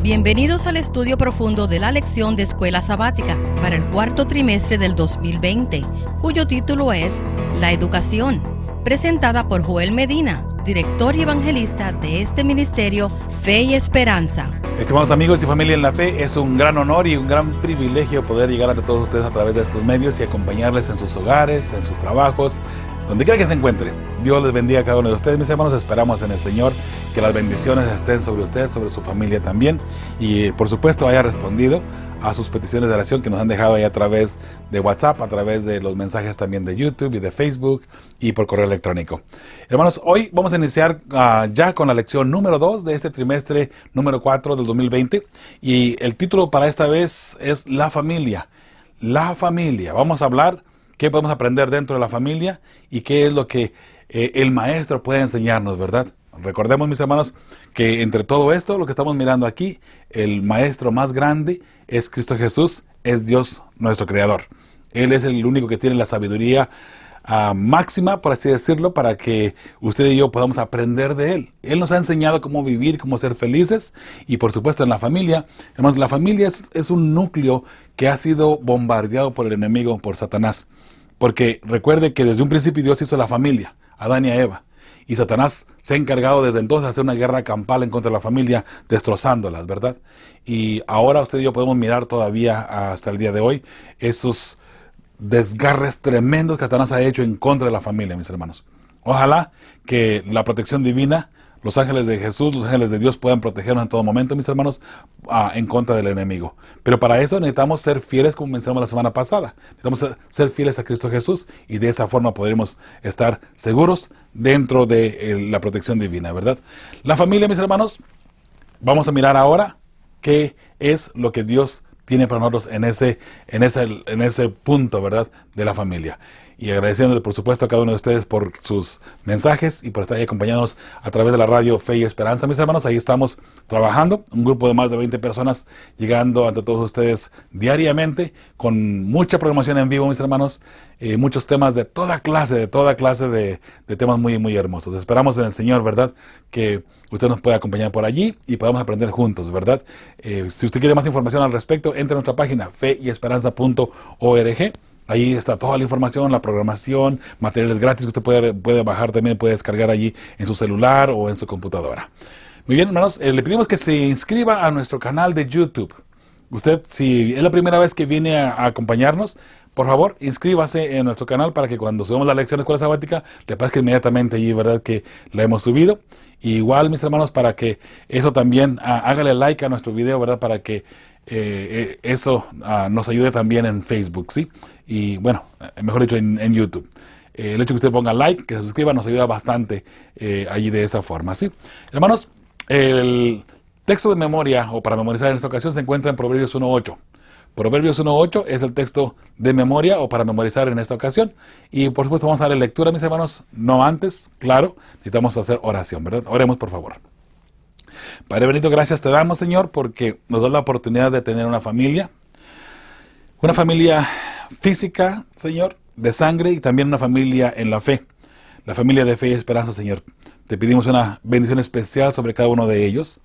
Bienvenidos al estudio profundo de la lección de Escuela Sabática para el cuarto trimestre del 2020, cuyo título es La Educación, presentada por Joel Medina, director y evangelista de este ministerio Fe y Esperanza. Estimados amigos y familia en la fe, es un gran honor y un gran privilegio poder llegar ante todos ustedes a través de estos medios y acompañarles en sus hogares, en sus trabajos, donde quiera que se encuentre. Dios les bendiga a cada uno de ustedes, mis hermanos. Esperamos en el Señor que las bendiciones estén sobre ustedes, sobre su familia también. Y por supuesto haya respondido a sus peticiones de oración que nos han dejado ahí a través de WhatsApp, a través de los mensajes también de YouTube y de Facebook y por correo electrónico. Hermanos, hoy vamos a iniciar ya con la lección número 2 de este trimestre número 4 del 2020. Y el título para esta vez es La Familia. La familia. Vamos a hablar qué podemos aprender dentro de la familia y qué es lo que el maestro puede enseñarnos, ¿verdad? Recordemos, mis hermanos, que entre todo esto, lo que estamos mirando aquí, el maestro más grande es Cristo Jesús, es Dios nuestro Creador. Él es el único que tiene la sabiduría máxima, por así decirlo, para que usted y yo podamos aprender de Él. Él nos ha enseñado cómo vivir, cómo ser felices, y por supuesto en la familia. Hermanos, la familia es un núcleo que ha sido bombardeado por el enemigo, por Satanás. Porque recuerde que desde un principio Dios hizo la familia, Adán y a Eva. Y Satanás se ha encargado desde entonces de hacer una guerra campal en contra de la familia, destrozándolas, ¿verdad? Y ahora usted y yo podemos mirar todavía hasta el día de hoy esos desgarres tremendos que Satanás ha hecho en contra de la familia, mis hermanos. Ojalá que la protección divina, los ángeles de Jesús, los ángeles de Dios puedan protegernos en todo momento, mis hermanos, en contra del enemigo. Pero para eso necesitamos ser fieles, como mencionamos la semana pasada. Necesitamos ser fieles a Cristo Jesús y de esa forma podremos estar seguros dentro de la protección divina, ¿verdad? La familia, mis hermanos, vamos a mirar ahora qué es lo que Dios tiene para nosotros en ese punto, ¿verdad?, de la familia. Y agradeciéndole, por supuesto, a cada uno de ustedes por sus mensajes y por estar ahí acompañándonos a través de la radio Fe y Esperanza, mis hermanos. Ahí estamos trabajando, un grupo de más de 20 personas llegando ante todos ustedes diariamente, con mucha programación en vivo, mis hermanos, muchos temas de toda clase de temas muy, muy hermosos. Esperamos en el Señor, ¿verdad?, que usted nos pueda acompañar por allí y podamos aprender juntos, ¿verdad? Si usted quiere más información al respecto, entre a nuestra página feyesperanza.org. Ahí está toda la información, la programación, materiales gratis que usted puede bajar también, puede descargar allí en su celular o en su computadora. Muy bien, hermanos, le pedimos que se inscriba a nuestro canal de YouTube. Usted, si es la primera vez que viene a acompañarnos, por favor, inscríbase en nuestro canal para que cuando subamos la lección de Escuela Sabática le aparezca inmediatamente allí, ¿verdad?, que la hemos subido. Y igual, mis hermanos, para que eso también, hágale like a nuestro video, ¿verdad?, para que eso nos ayude también en Facebook, ¿sí? Y bueno, mejor dicho, en YouTube. El hecho de que usted ponga like, que se suscriba, nos ayuda bastante allí de esa forma, ¿sí? Hermanos, el texto de memoria, o para memorizar en esta ocasión, se encuentra en Proverbios 1.8. Proverbios 1.8 es el texto de memoria o para memorizar en esta ocasión. Y por supuesto vamos a darle lectura, mis hermanos, no antes, claro, necesitamos hacer oración, ¿verdad? Oremos, por favor. Padre bendito, gracias te damos, Señor, porque nos das la oportunidad de tener una familia física, Señor, de sangre, y también una familia en la fe, la familia de fe y esperanza, Señor. Te pedimos una bendición especial sobre cada uno de ellos,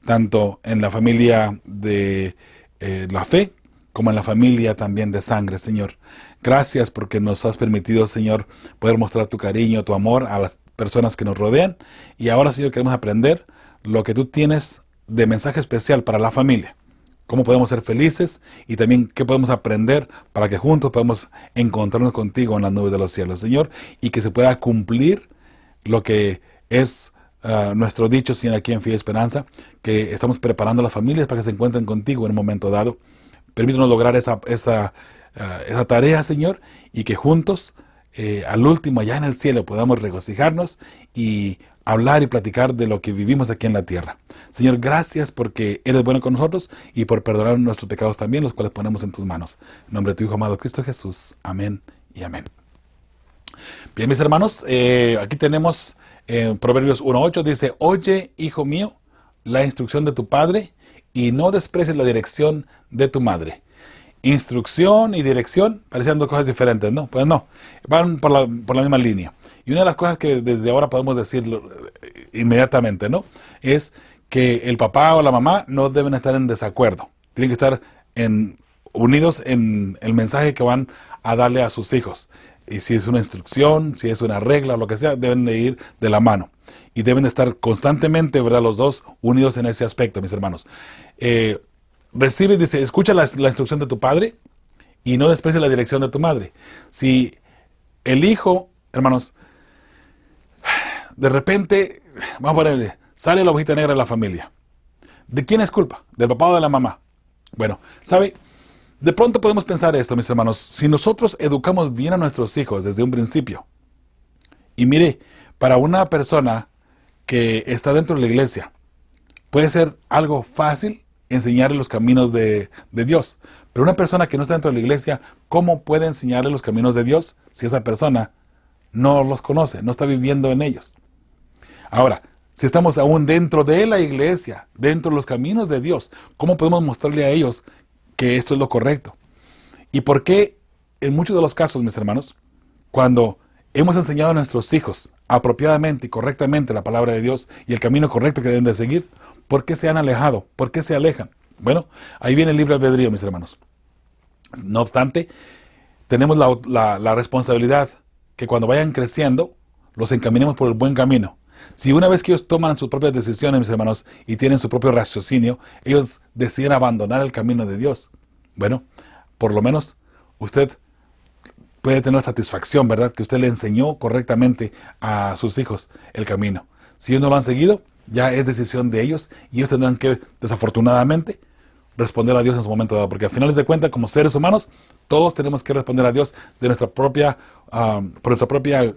tanto en la familia de la fe, como en la familia también de sangre, Señor. Gracias porque nos has permitido, Señor, poder mostrar tu cariño, tu amor a las personas que nos rodean. Y ahora, Señor, queremos aprender lo que tú tienes de mensaje especial para la familia. Cómo podemos ser felices y también qué podemos aprender para que juntos podamos encontrarnos contigo en las nubes de los cielos, Señor. Y que se pueda cumplir lo que es nuestro dicho, Señor, aquí en Fe y Esperanza, que estamos preparando a las familias para que se encuentren contigo en un momento dado. Permítanos lograr esa tarea, Señor, y que juntos, al último, allá en el cielo, podamos regocijarnos y hablar y platicar de lo que vivimos aquí en la tierra. Señor, gracias porque eres bueno con nosotros y por perdonar nuestros pecados también, los cuales ponemos en tus manos. En nombre de tu Hijo amado Cristo Jesús. Amén y amén. Bien, mis hermanos, aquí tenemos Proverbios 1.8, dice: Oye, hijo mío, la instrucción de tu padre, y no desprecies la dirección de tu madre. Instrucción y dirección parecían dos cosas diferentes, ¿no? Pues no, van por la misma línea. Y una de las cosas que desde ahora podemos decir inmediatamente, ¿no?, es que el papá o la mamá no deben estar en desacuerdo. Tienen que estar unidos en el mensaje que van a darle a sus hijos. Y si es una instrucción, si es una regla, lo que sea, deben de ir de la mano. Y deben de estar constantemente, ¿verdad?, los dos unidos en ese aspecto, mis hermanos. Dice, escucha la instrucción de tu padre y no desprecies la dirección de tu madre. Si el hijo, hermanos, de repente, vamos a ponerle, sale la ovejita negra de la familia. ¿De quién es culpa? ¿Del papá o de la mamá? Bueno, ¿sabe? De pronto podemos pensar esto, mis hermanos. Si nosotros educamos bien a nuestros hijos desde un principio, y mire, para una persona que está dentro de la iglesia, puede ser algo fácil enseñarle los caminos de Dios. Pero una persona que no está dentro de la iglesia, ¿cómo puede enseñarle los caminos de Dios si esa persona no los conoce, no está viviendo en ellos? Ahora, si estamos aún dentro de la iglesia, dentro de los caminos de Dios, ¿cómo podemos mostrarle a ellos que esto es lo correcto? ¿Y por qué en muchos de los casos, mis hermanos, cuando hemos enseñado a nuestros hijos apropiadamente y correctamente la palabra de Dios y el camino correcto que deben de seguir, ¿por qué se han alejado? ¿Por qué se alejan? Bueno, ahí viene el libre albedrío, mis hermanos. No obstante, tenemos la responsabilidad que cuando vayan creciendo, los encaminemos por el buen camino. Si una vez que ellos toman sus propias decisiones, mis hermanos, y tienen su propio raciocinio, ellos deciden abandonar el camino de Dios, bueno, por lo menos usted puede tener satisfacción, ¿verdad?, que usted le enseñó correctamente a sus hijos el camino. Si ellos no lo han seguido, ya es decisión de ellos y ellos tendrán que, desafortunadamente, responder a Dios en su momento dado, porque al final de cuentas, como seres humanos, todos tenemos que responder a Dios de nuestra propia, por nuestra propia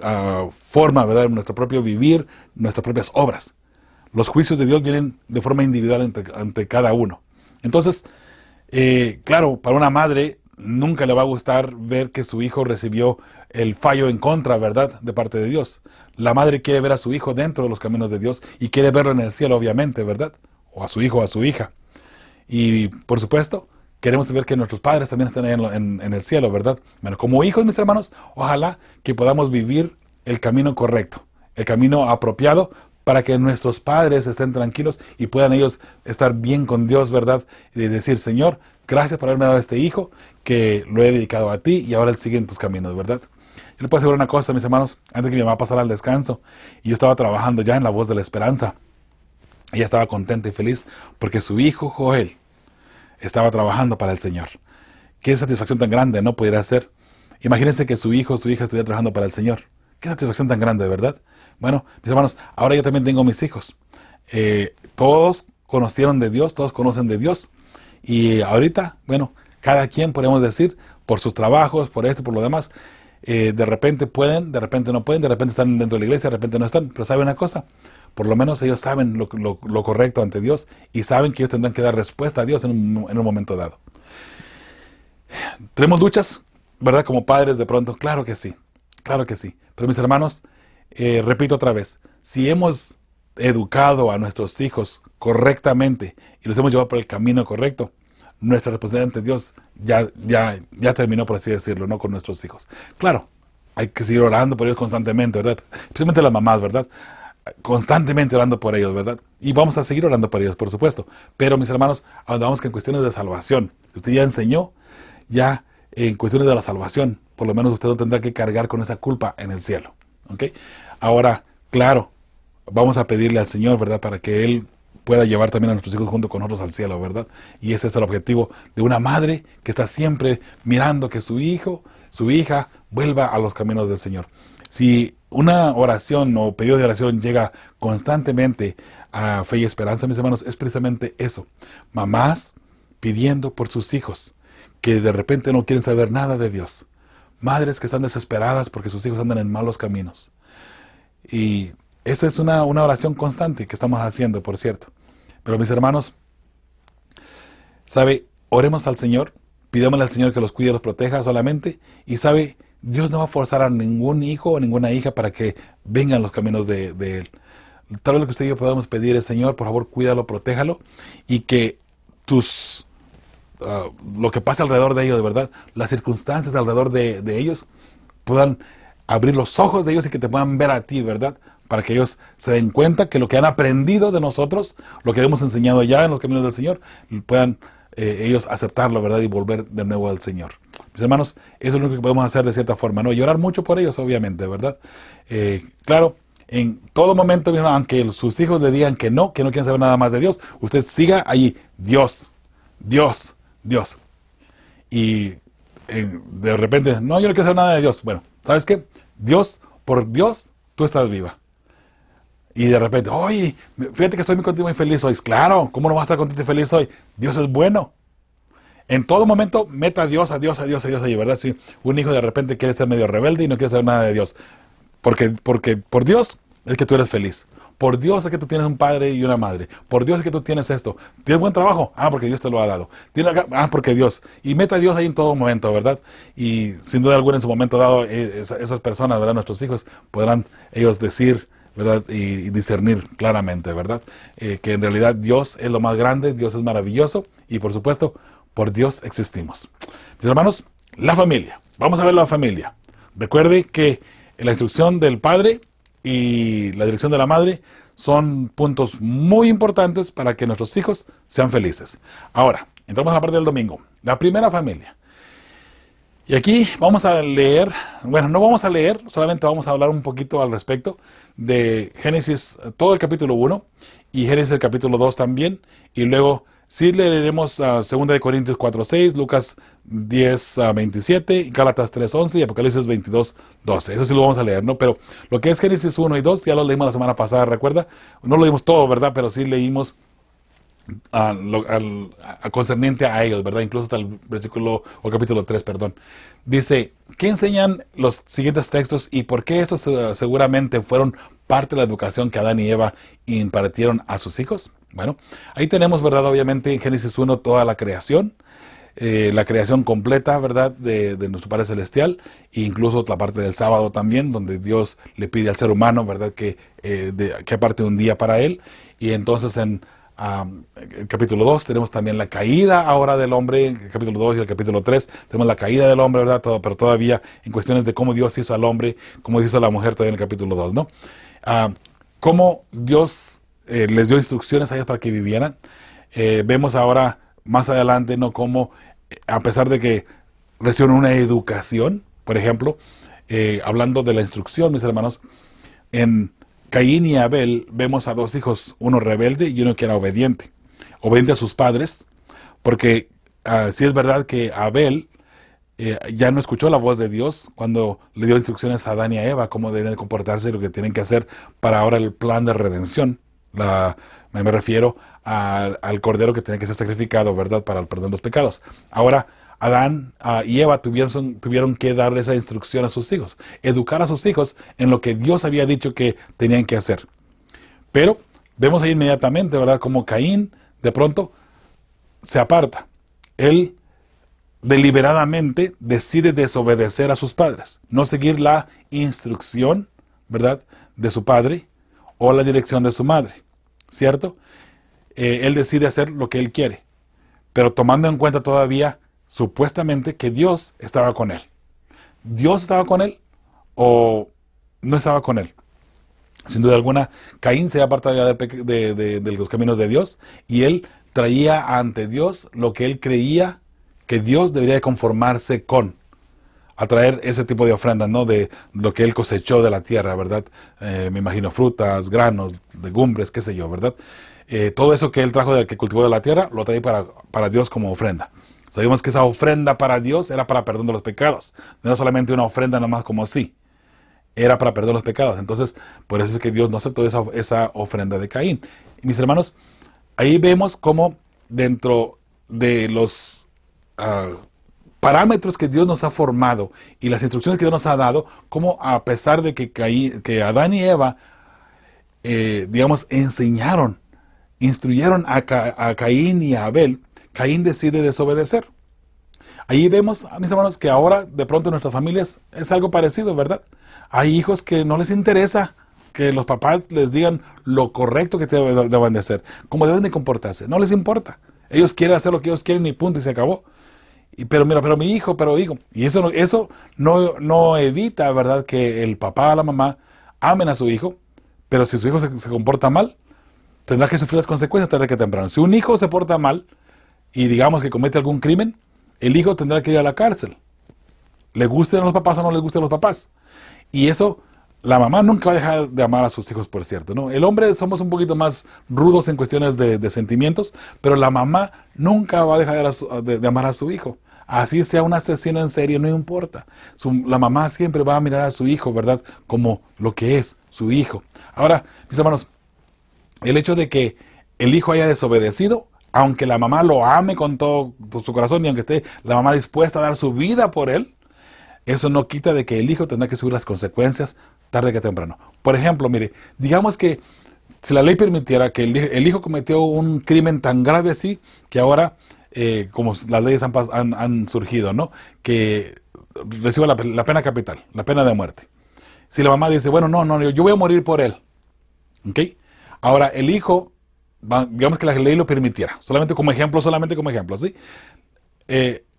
forma, ¿verdad?, nuestro propio vivir, nuestras propias obras. Los juicios de Dios vienen de forma individual ante cada uno. Entonces, claro, para una madre nunca le va a gustar ver que su hijo recibió el fallo en contra, ¿verdad?, de parte de Dios. La madre quiere ver a su hijo dentro de los caminos de Dios y quiere verlo en el cielo, obviamente, ¿verdad?, o a su hijo o a su hija. Y, por supuesto, queremos ver que nuestros padres también estén ahí en el cielo, ¿verdad? Bueno, como hijos, mis hermanos, ojalá que podamos vivir el camino correcto, el camino apropiado para que nuestros padres estén tranquilos y puedan ellos estar bien con Dios, ¿verdad? Y decir, Señor, gracias por haberme dado este hijo, que lo he dedicado a ti y ahora él sigue en tus caminos, ¿verdad? Yo le puedo asegurar una cosa, mis hermanos, antes que mi mamá pasara al descanso, y yo estaba trabajando ya en La Voz de la Esperanza. Ella estaba contenta y feliz porque su hijo Joel estaba trabajando para el Señor. Qué satisfacción tan grande, ¿no? Pudiera ser. Imagínense que su hijo o su hija estuviera trabajando para el Señor. Qué satisfacción tan grande, ¿verdad? Bueno, mis hermanos, ahora yo también tengo mis hijos. Todos conocieron de Dios, todos conocen de Dios. Y ahorita, bueno, cada quien, podemos decir, por sus trabajos, por esto, por lo demás, de repente pueden, de repente no pueden, de repente están dentro de la iglesia, de repente no están. Pero ¿saben una cosa? Por lo menos ellos saben lo correcto ante Dios y saben que ellos tendrán que dar respuesta a Dios en un momento dado. ¿Tenemos luchas, verdad, como padres de pronto? Claro que sí, claro que sí. Pero mis hermanos, repito otra vez, si hemos educado a nuestros hijos correctamente y los hemos llevado por el camino correcto, nuestra responsabilidad ante Dios ya terminó, por así decirlo, ¿no?, con nuestros hijos. Claro, hay que seguir orando por ellos constantemente, ¿verdad? Especialmente las mamás, ¿verdad? Constantemente orando por ellos, ¿verdad? Y vamos a seguir orando por ellos, por supuesto. Pero, mis hermanos, vamos que en cuestiones de salvación, usted ya enseñó, ya en cuestiones de la salvación, por lo menos usted no tendrá que cargar con esa culpa en el cielo, ¿ok? Ahora, claro, vamos a pedirle al Señor, ¿verdad?, para que Él pueda llevar también a nuestros hijos junto con nosotros al cielo, ¿verdad? Y ese es el objetivo de una madre que está siempre mirando que su hijo, su hija, vuelva a los caminos del Señor. Si una oración o pedido de oración llega constantemente a Fe y Esperanza, mis hermanos, es precisamente eso. Mamás pidiendo por sus hijos que de repente no quieren saber nada de Dios. Madres que están desesperadas porque sus hijos andan en malos caminos. Y esa es una oración constante que estamos haciendo, por cierto. Pero mis hermanos, ¿sabe? Oremos al Señor, pidámosle al Señor que los cuide y los proteja solamente. Y ¿sabe? Dios no va a forzar a ningún hijo o ninguna hija para que vengan los caminos de Él. Tal vez lo que usted y yo podamos pedir es, Señor, por favor, cuídalo, protéjalo, y que lo que pasa alrededor de ellos, de verdad, las circunstancias alrededor de ellos, puedan abrir los ojos de ellos y que te puedan ver a ti, ¿verdad? para que ellos se den cuenta que lo que han aprendido de nosotros, lo que hemos enseñado ya en los caminos del Señor, puedan ellos aceptarlo, ¿verdad? Y volver de nuevo al Señor. Mis hermanos, eso es lo único que podemos hacer de cierta forma, ¿no? Y orar mucho por ellos, obviamente, ¿verdad? Claro, en todo momento, aunque sus hijos le digan que no quieren saber nada más de Dios, usted siga allí, Dios, Dios, Dios. Y de repente, no, yo no quiero saber nada de Dios. Bueno, ¿sabes qué? Dios, por Dios, tú estás viva. Y de repente, oye, fíjate que estoy muy contento y feliz hoy. Claro, ¿cómo no vas a estar contento y feliz hoy? Dios es bueno. En todo momento, meta a Dios allí, ¿verdad? Si un hijo de repente quiere ser medio rebelde y no quiere saber nada de Dios. Porque por Dios es que tú eres feliz. Por Dios es que tú tienes un padre y una madre. Por Dios es que tú tienes esto. ¿Tienes buen trabajo? Ah, porque Dios te lo ha dado. Porque Dios. Y meta a Dios ahí en todo momento, ¿verdad? Y sin duda alguna en su momento dado, esas personas, ¿verdad? Nuestros hijos podrán ellos decir, ¿verdad? Y discernir claramente, ¿verdad? Que en realidad Dios es lo más grande, Dios es maravilloso y por supuesto, por Dios existimos. Mis hermanos, la familia. Vamos a ver la familia. Recuerde que la instrucción del padre y la dirección de la madre son puntos muy importantes para que nuestros hijos sean felices. Ahora, entramos a la parte del domingo. La primera familia. Y aquí vamos a leer, bueno, no vamos a leer, solamente vamos a hablar un poquito al respecto de Génesis, todo el capítulo 1 y Génesis el capítulo 2 también. Y luego sí leeremos 2 de Corintios 4:6, Lucas 10:27, Gálatas 3:11 y Apocalipsis 22:12. Eso sí lo vamos a leer, ¿no? Pero lo que es Génesis 1 y 2 ya lo leímos la semana pasada, ¿recuerda? No lo leímos todo, ¿verdad? Pero sí leímos concerniente a ellos, ¿verdad? Incluso hasta el versículo, o capítulo 3, perdón. Dice, ¿qué enseñan los siguientes textos y por qué estos seguramente fueron parte de la educación que Adán y Eva impartieron a sus hijos? Bueno, ahí tenemos, ¿verdad? Obviamente en Génesis 1 toda la creación completa, ¿verdad? De nuestro Padre Celestial, e incluso la parte del sábado también, donde Dios le pide al ser humano, ¿verdad? Que aparte un día para él. Y entonces en el capítulo 2 tenemos también la caída ahora del hombre, en el capítulo 2 y el capítulo 3 tenemos la caída del hombre, ¿verdad? Pero todavía en cuestiones de cómo Dios hizo al hombre, cómo hizo a la mujer todavía en el capítulo 2, ¿no? Cómo Dios les dio instrucciones a ellos para que vivieran. Vemos ahora más adelante, ¿no? Cómo a pesar de que recibieron una educación, por ejemplo, hablando de la instrucción, mis hermanos, en Caín y Abel vemos a dos hijos, uno rebelde y uno que era obediente. Obediente a sus padres, porque sí es verdad que Abel ya no escuchó la voz de Dios cuando le dio instrucciones a Adán y a Eva, cómo deben comportarse y lo que tienen que hacer para ahora el plan de redención. Me refiero al cordero que tiene que ser sacrificado, ¿verdad? Para el perdón de los pecados. Ahora, Adán y Eva tuvieron que darle esa instrucción a sus hijos, educar a sus hijos en lo que Dios había dicho que tenían que hacer. Pero vemos ahí inmediatamente, ¿verdad? Como Caín de pronto se aparta. Él deliberadamente decide desobedecer a sus padres, no seguir la instrucción, ¿verdad? De su padre o la dirección de su madre, ¿cierto? Él decide hacer lo que él quiere, pero tomando en cuenta todavía supuestamente que Dios estaba con él. ¿Dios estaba con él o no estaba con él? Sin duda alguna, Caín se apartaba ya de los caminos de Dios y él traía ante Dios lo que él creía que Dios debería de conformarse con, a traer ese tipo de ofrendas, ¿no? De lo que él cosechó de la tierra, ¿verdad? Me imagino frutas, granos, legumbres, qué sé yo, ¿verdad? Todo eso que él trajo del que cultivó de la tierra, lo traía para Dios como ofrenda. Sabemos que esa ofrenda para Dios era para perdón de los pecados. No era solamente una ofrenda nomás como así. Era para perdón de los pecados. Entonces, por eso es que Dios no aceptó esa ofrenda de Caín. Y mis hermanos, ahí vemos cómo dentro de los parámetros que Dios nos ha formado y las instrucciones que Dios nos ha dado, cómo a pesar de que Adán y Eva, digamos, instruyeron a Caín y a Abel, Caín decide desobedecer. Ahí vemos, mis hermanos, que ahora de pronto en nuestras familias es algo parecido, ¿verdad? Hay hijos que no les interesa que los papás les digan lo correcto que deben de hacer, cómo deben de comportarse. No les importa. Ellos quieren hacer lo que ellos quieren y punto, y se acabó. Pero mi hijo. Y eso no evita, ¿verdad?, que el papá o la mamá amen a su hijo, Pero si su hijo se comporta mal, tendrá que sufrir las consecuencias tarde que temprano. Si un hijo se porta mal y digamos que comete algún crimen, el hijo tendrá que ir a la cárcel. Le gusten a los papás o no les gusten a los papás. Y eso, la mamá nunca va a dejar de amar a sus hijos, por cierto, ¿no? El hombre somos un poquito más rudos en cuestiones de sentimientos, pero la mamá nunca va a dejar de amar a su hijo. Así sea un asesino en serie, no importa. La mamá siempre va a mirar a su hijo, ¿verdad? Como lo que es, su hijo. Ahora, mis hermanos, el hecho de que el hijo haya desobedecido, aunque la mamá lo ame con todo su corazón y aunque esté la mamá dispuesta a dar su vida por él, eso no quita de que el hijo tendrá que sufrir las consecuencias tarde que temprano. Por ejemplo, mire, digamos que si la ley permitiera que el hijo cometió un crimen tan grave así, que ahora, como las leyes han surgido, ¿no? Que reciba la pena capital, la pena de muerte. Si la mamá dice, bueno, no, yo voy a morir por él. ¿Ok? Ahora, el hijo, digamos que la ley lo permitiera, solamente como ejemplo, ¿sí?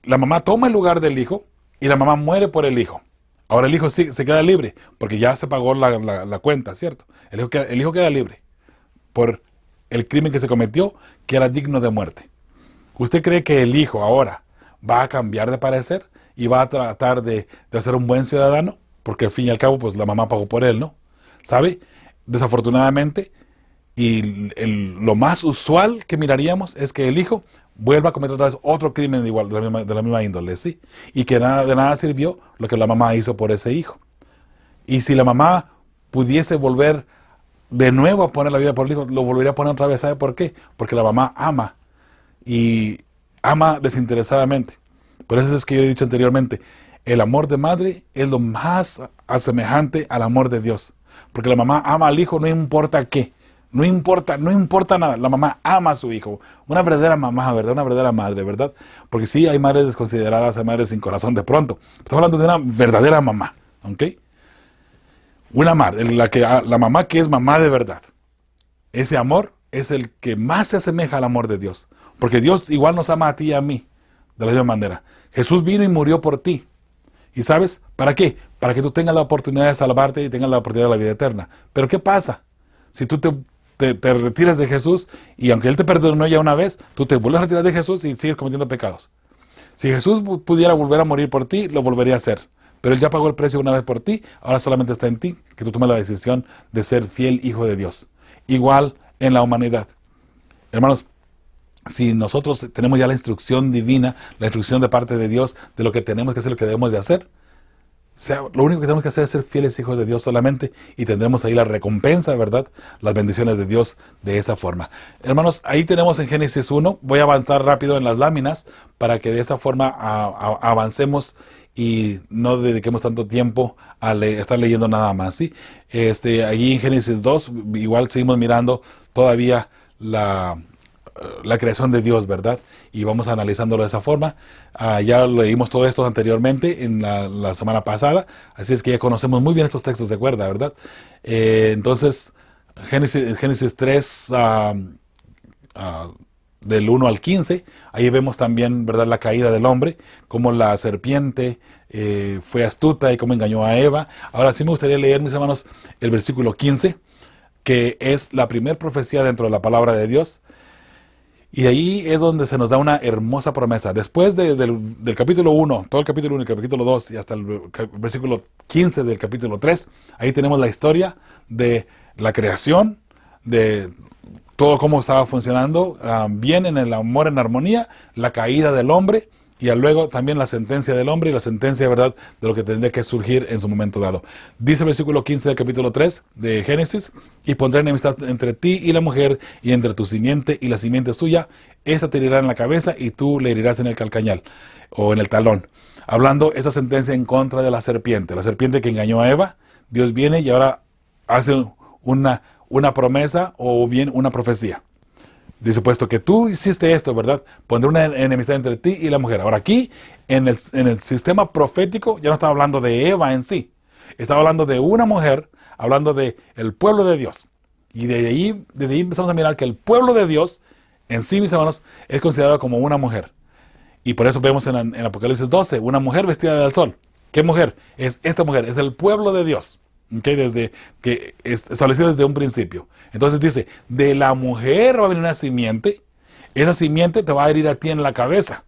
La mamá toma el lugar del hijo y la mamá muere por el hijo. Ahora el hijo sí, se queda libre, porque ya se pagó la cuenta, ¿cierto? El hijo queda libre por el crimen que se cometió, que era digno de muerte. ¿Usted cree que el hijo ahora va a cambiar de parecer y va a tratar de ser un buen ciudadano? Porque al fin y al cabo, pues la mamá pagó por él, ¿no? ¿Sabe? Desafortunadamente, y lo más usual que miraríamos es que el hijo vuelva a cometer otra vez otro crimen de la misma índole, ¿sí? Y que de nada sirvió lo que la mamá hizo por ese hijo. Y si la mamá pudiese volver de nuevo a poner la vida por el hijo, lo volvería a poner otra vez. ¿Sabe por qué? Porque la mamá ama, y ama desinteresadamente. Por eso es que yo he dicho anteriormente, el amor de madre es lo más asemejante al amor de Dios. Porque la mamá ama al hijo no importa qué. No importa nada. La mamá ama a su hijo. Una verdadera mamá, ¿verdad? Una verdadera madre, ¿verdad? Porque sí, hay madres desconsideradas, hay madres sin corazón de pronto. Estamos hablando de una verdadera mamá, ¿ok? Una madre, la mamá que es mamá de verdad. Ese amor es el que más se asemeja al amor de Dios. Porque Dios igual nos ama a ti y a mí, de la misma manera. Jesús vino y murió por ti. ¿Y sabes? ¿Para qué? Para que tú tengas la oportunidad de salvarte y tengas la oportunidad de la vida eterna. Pero ¿qué pasa? Si tú te retiras de Jesús y aunque Él te perdonó ya una vez, tú te vuelves a retirar de Jesús y sigues cometiendo pecados. Si Jesús pudiera volver a morir por ti, lo volvería a hacer. Pero Él ya pagó el precio una vez por ti, ahora solamente está en ti que tú tomes la decisión de ser fiel hijo de Dios. Igual en la humanidad. Hermanos, si nosotros tenemos ya la instrucción divina, la instrucción de parte de Dios de lo que tenemos que hacer, lo que debemos de hacer, lo único que tenemos que hacer es ser fieles hijos de Dios solamente y tendremos ahí la recompensa, ¿verdad? Las bendiciones de Dios de esa forma. Hermanos, ahí tenemos en Génesis 1, voy a avanzar rápido en las láminas para que de esa forma avancemos y no dediquemos tanto tiempo a estar leyendo nada más, ¿sí? Allí en Génesis 2, igual seguimos mirando todavía la creación de Dios, ¿verdad? Y vamos analizándolo de esa forma. Ya leímos todo esto anteriormente en la semana pasada, así es que ya conocemos muy bien estos textos, ¿de acuerdo? ¿Verdad? Entonces, Génesis 3, del 1 al 15, ahí vemos también, ¿verdad?, la caída del hombre, cómo la serpiente fue astuta y cómo engañó a Eva. Ahora sí me gustaría leer, mis hermanos, el versículo 15, que es la primera profecía dentro de la palabra de Dios. Y ahí es donde se nos da una hermosa promesa. Después del capítulo 1, todo el capítulo 1 y el capítulo 2 y hasta el versículo 15 del capítulo 3, ahí tenemos la historia de la creación, de todo cómo estaba funcionando bien en el amor, en armonía, la caída del hombre y luego también la sentencia del hombre y la sentencia, ¿verdad?, de lo que tendría que surgir en su momento dado. Dice el versículo 15 del capítulo 3 de Génesis: y pondré enemistad entre ti y la mujer, y entre tu simiente y la simiente suya. Esa te herirá en la cabeza y tú le herirás en el calcañal o en el talón. Hablando esa sentencia en contra de la serpiente que engañó a Eva. Dios viene y ahora hace una promesa o bien una profecía. Dice, puesto que tú hiciste esto, ¿verdad?, pondré una enemistad entre ti y la mujer. Ahora aquí, en el sistema profético, ya no estaba hablando de Eva en sí. Estaba hablando de una mujer, hablando de el pueblo de Dios. Y desde ahí empezamos a mirar que el pueblo de Dios, en sí, mis hermanos, es considerado como una mujer. Y por eso vemos en Apocalipsis 12, una mujer vestida del sol. ¿Qué mujer? Es esta mujer, es el pueblo de Dios. ¿okay? Establecido desde un principio. Entonces dice, de la mujer va a venir una simiente, esa simiente te va a herir a ti en la cabeza.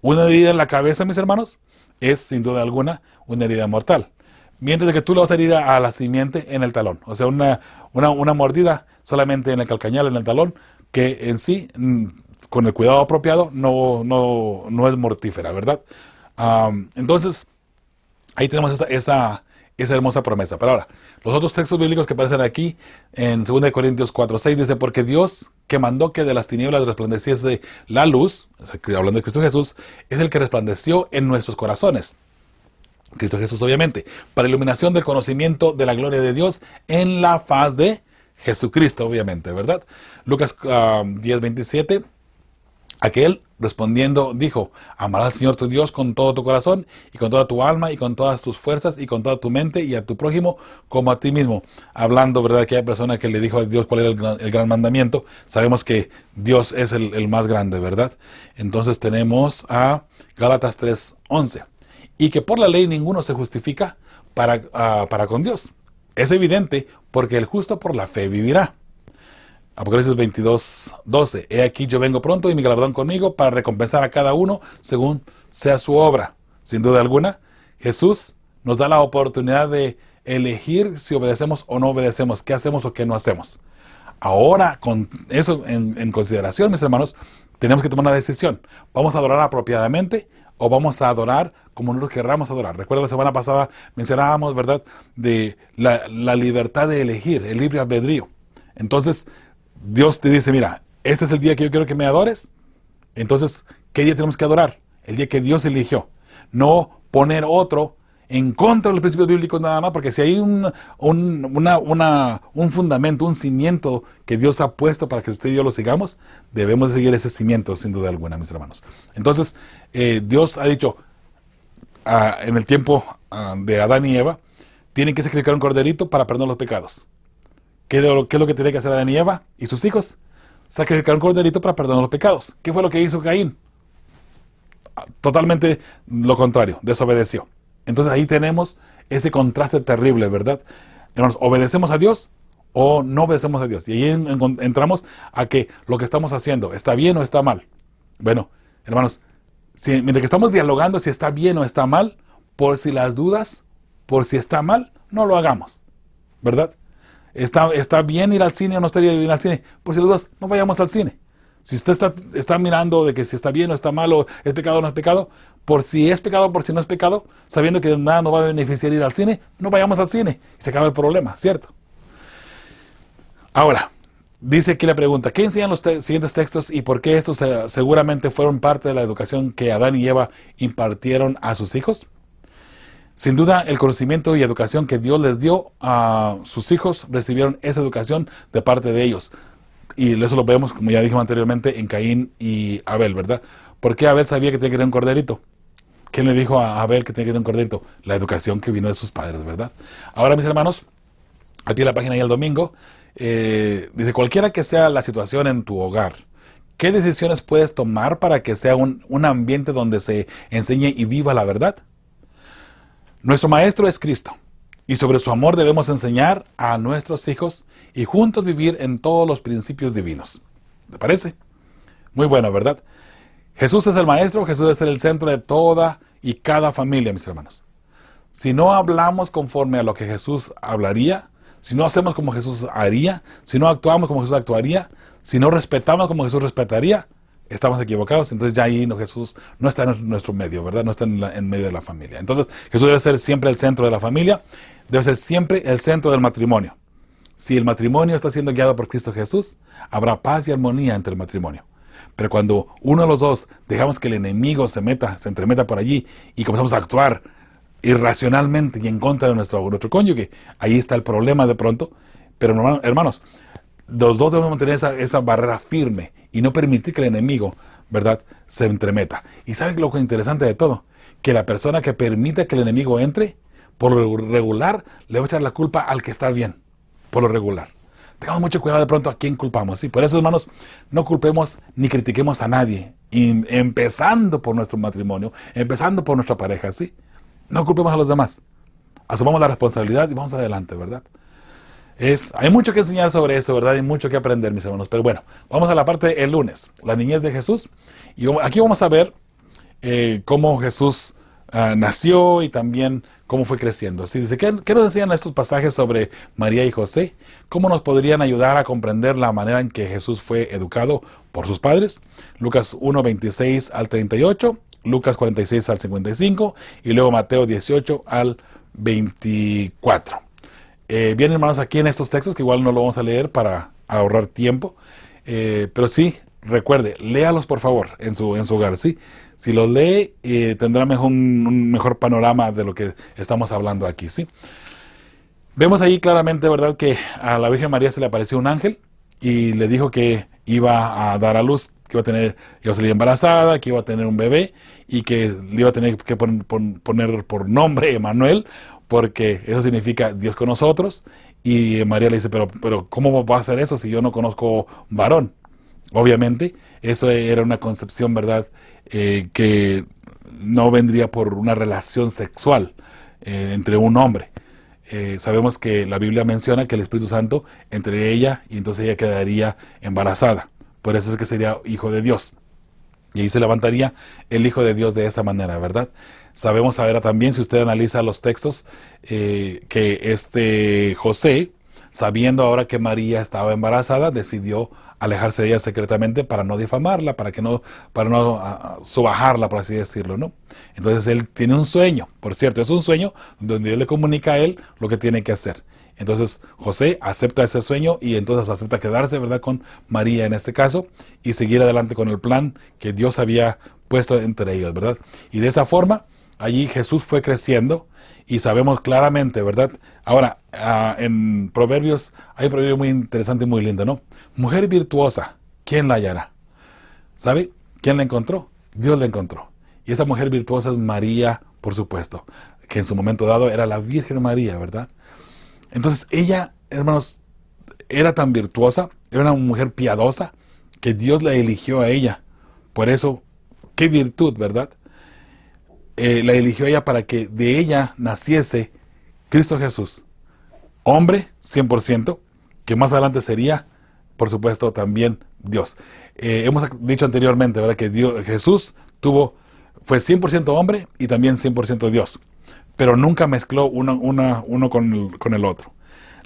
Una herida en la cabeza, mis hermanos, es sin duda alguna una herida mortal. Mientras que tú le vas a herir a la simiente en el talón. O sea, una mordida solamente en el calcañal, en el talón, que en sí, con el cuidado apropiado, no es mortífera, ¿verdad? Entonces, ahí tenemos esa hermosa promesa. Pero ahora, los otros textos bíblicos que aparecen aquí, en 2 Corintios 4:6, dice, porque Dios, que mandó que de las tinieblas resplandeciese la luz, hablando de Cristo Jesús, es el que resplandeció en nuestros corazones. Cristo Jesús, obviamente, para iluminación del conocimiento de la gloria de Dios en la faz de Jesucristo, obviamente, ¿verdad? Lucas 10:27, aquel respondiendo dijo, amarás al Señor tu Dios con todo tu corazón y con toda tu alma y con todas tus fuerzas y con toda tu mente y a tu prójimo como a ti mismo. Hablando, ¿verdad?, de aquella persona que le dijo a Dios cuál era el gran mandamiento. Sabemos que Dios es el más grande, ¿verdad? Entonces tenemos a Gálatas 3:11. Y que por la ley ninguno se justifica para con Dios. Es evidente, porque el justo por la fe vivirá. Apocalipsis 22:12. He aquí yo vengo pronto y mi galardón conmigo para recompensar a cada uno según sea su obra. Sin duda alguna, Jesús nos da la oportunidad de elegir si obedecemos o no obedecemos, qué hacemos o qué no hacemos. Ahora, con eso en consideración, mis hermanos, tenemos que tomar una decisión. ¿Vamos a adorar apropiadamente o vamos a adorar como nosotros querramos adorar? Recuerda, la semana pasada mencionábamos, ¿verdad?, de la libertad de elegir, el libre albedrío. Entonces, Dios te dice, mira, este es el día que yo quiero que me adores. Entonces, ¿qué día tenemos que adorar? El día que Dios eligió. No poner otro en contra de los principios bíblicos nada más, porque si hay un fundamento, un cimiento que Dios ha puesto para que usted y yo lo sigamos, debemos de seguir ese cimiento, sin duda alguna, mis hermanos. Entonces, Dios ha dicho, en el tiempo de Adán y Eva, tienen que sacrificar un corderito para perdonar los pecados. ¿Qué es lo que tienen que hacer Adán y Eva y sus hijos? Sacrificar un corderito para perdonar los pecados. ¿Qué fue lo que hizo Caín? Totalmente lo contrario, desobedeció. Entonces ahí tenemos ese contraste terrible, ¿verdad? Hermanos, ¿obedecemos a Dios o no obedecemos a Dios? Y ahí entramos a que lo que estamos haciendo, ¿está bien o está mal? Bueno, hermanos, mientras que estamos dialogando si está bien o está mal, por si las dudas, por si está mal, no lo hagamos, ¿verdad? ¿Está bien ir al cine o no estaría bien ir al cine? Por si las dudas, no vayamos al cine. Si usted está mirando de que si está bien o está mal, o es pecado o no es pecado, por si es pecado, por si no es pecado, sabiendo que nada nos va a beneficiar ir al cine, no vayamos al cine y se acaba el problema, ¿cierto? Ahora, dice aquí la pregunta, ¿qué enseñan los siguientes textos y por qué estos seguramente fueron parte de la educación que Adán y Eva impartieron a sus hijos? Sin duda, el conocimiento y educación que Dios les dio a sus hijos, recibieron esa educación de parte de ellos. Y eso lo vemos, como ya dijimos anteriormente, en Caín y Abel, ¿verdad? ¿Por qué Abel sabía que tenía que tener un corderito? ¿Quién le dijo a Abel que tenía que tener un corderito? La educación que vino de sus padres, ¿verdad? Ahora, mis hermanos, aquí en la página y el domingo, dice, cualquiera que sea la situación en tu hogar, ¿qué decisiones puedes tomar para que sea un ambiente donde se enseñe y viva la verdad? Nuestro maestro es Cristo. Y sobre su amor debemos enseñar a nuestros hijos y juntos vivir en todos los principios divinos. ¿Te parece? Muy bueno, ¿verdad? Jesús es el maestro, Jesús es el centro de toda y cada familia, mis hermanos. Si no hablamos conforme a lo que Jesús hablaría, si no hacemos como Jesús haría, si no actuamos como Jesús actuaría, si no respetamos como Jesús respetaría, estamos equivocados. Entonces ya ahí Jesús no está en nuestro medio, ¿verdad? No está en medio de la familia. Entonces Jesús debe ser siempre el centro de la familia, debe ser siempre el centro del matrimonio. Si el matrimonio está siendo guiado por Cristo Jesús, habrá paz y armonía entre el matrimonio. Pero cuando uno de los dos dejamos que el enemigo se entremeta por allí y comenzamos a actuar irracionalmente y en contra de nuestro cónyuge, ahí está el problema de pronto. Pero hermanos, los dos debemos mantener esa barrera firme y no permitir que el enemigo, ¿verdad?, se entremeta. Y ¿sabes lo que es interesante de todo? Que la persona que permite que el enemigo entre, por lo regular, le va a echar la culpa al que está bien, por lo regular. Tengamos mucho cuidado de pronto a quién culpamos, ¿sí? Por eso, hermanos, no culpemos ni critiquemos a nadie, empezando por nuestro matrimonio, empezando por nuestra pareja, ¿sí? No culpemos a los demás. asumamos la responsabilidad y vamos adelante, ¿verdad? Hay mucho que enseñar sobre eso, ¿verdad? Hay mucho que aprender, mis hermanos. Pero bueno, vamos a la parte del lunes, la niñez de Jesús. Y aquí vamos a ver cómo Jesús nació y también cómo fue creciendo. Así dice, ¿qué nos enseñan estos pasajes sobre María y José? ¿Cómo nos podrían ayudar a comprender la manera en que Jesús fue educado por sus padres? Lucas 1, 26 al 38, Lucas 46 al 55 y luego Mateo 18 al 24. Bien, hermanos, aquí en estos textos, que igual no lo vamos a leer para ahorrar tiempo, pero sí, recuerde, léalos por favor en su hogar, ¿sí? Si los lee, tendrá un mejor panorama de lo que estamos hablando aquí, ¿sí? Vemos ahí claramente, ¿verdad?, que a la Virgen María se le apareció un ángel y le dijo que iba a dar a luz, que iba a salir embarazada, que iba a tener un bebé y que le iba a tener que poner por nombre Emmanuel, porque eso significa Dios con nosotros. Y María le dice, pero ¿cómo va a ser eso si yo no conozco varón? Obviamente, eso era una concepción, ¿verdad?, que no vendría por una relación sexual entre un hombre. Sabemos que la Biblia menciona que el Espíritu Santo entre ella y entonces ella quedaría embarazada. Por eso es que sería hijo de Dios. Y ahí se levantaría el Hijo de Dios de esa manera, ¿verdad? Sabemos ahora también, si usted analiza los textos, que José, sabiendo ahora que María estaba embarazada, decidió alejarse de ella secretamente para no difamarla, para no subajarla, por así decirlo, ¿no? Entonces él tiene un sueño, por cierto, es un sueño donde Dios le comunica a él lo que tiene que hacer. Entonces José acepta ese sueño y entonces acepta quedarse, ¿verdad?, con María en este caso y seguir adelante con el plan que Dios había puesto entre ellos, ¿verdad? Y de esa forma, allí Jesús fue creciendo y sabemos claramente, ¿verdad? Ahora, en Proverbios, hay un proverbio muy interesante y muy lindo, ¿no? Mujer virtuosa, ¿quién la hallará? ¿Sabe? ¿Quién la encontró? Dios la encontró. Y esa mujer virtuosa es María, por supuesto, que en su momento dado era la Virgen María, ¿verdad? Entonces ella, hermanos, era tan virtuosa, era una mujer piadosa, que Dios la eligió a ella. Por eso, qué virtud, ¿verdad? La eligió a ella para que de ella naciese Cristo Jesús, hombre 100%, que más adelante sería, por supuesto, también Dios. Hemos dicho anteriormente, ¿verdad?, que Jesús fue 100% hombre y también 100% Dios, pero nunca mezcló uno con el otro.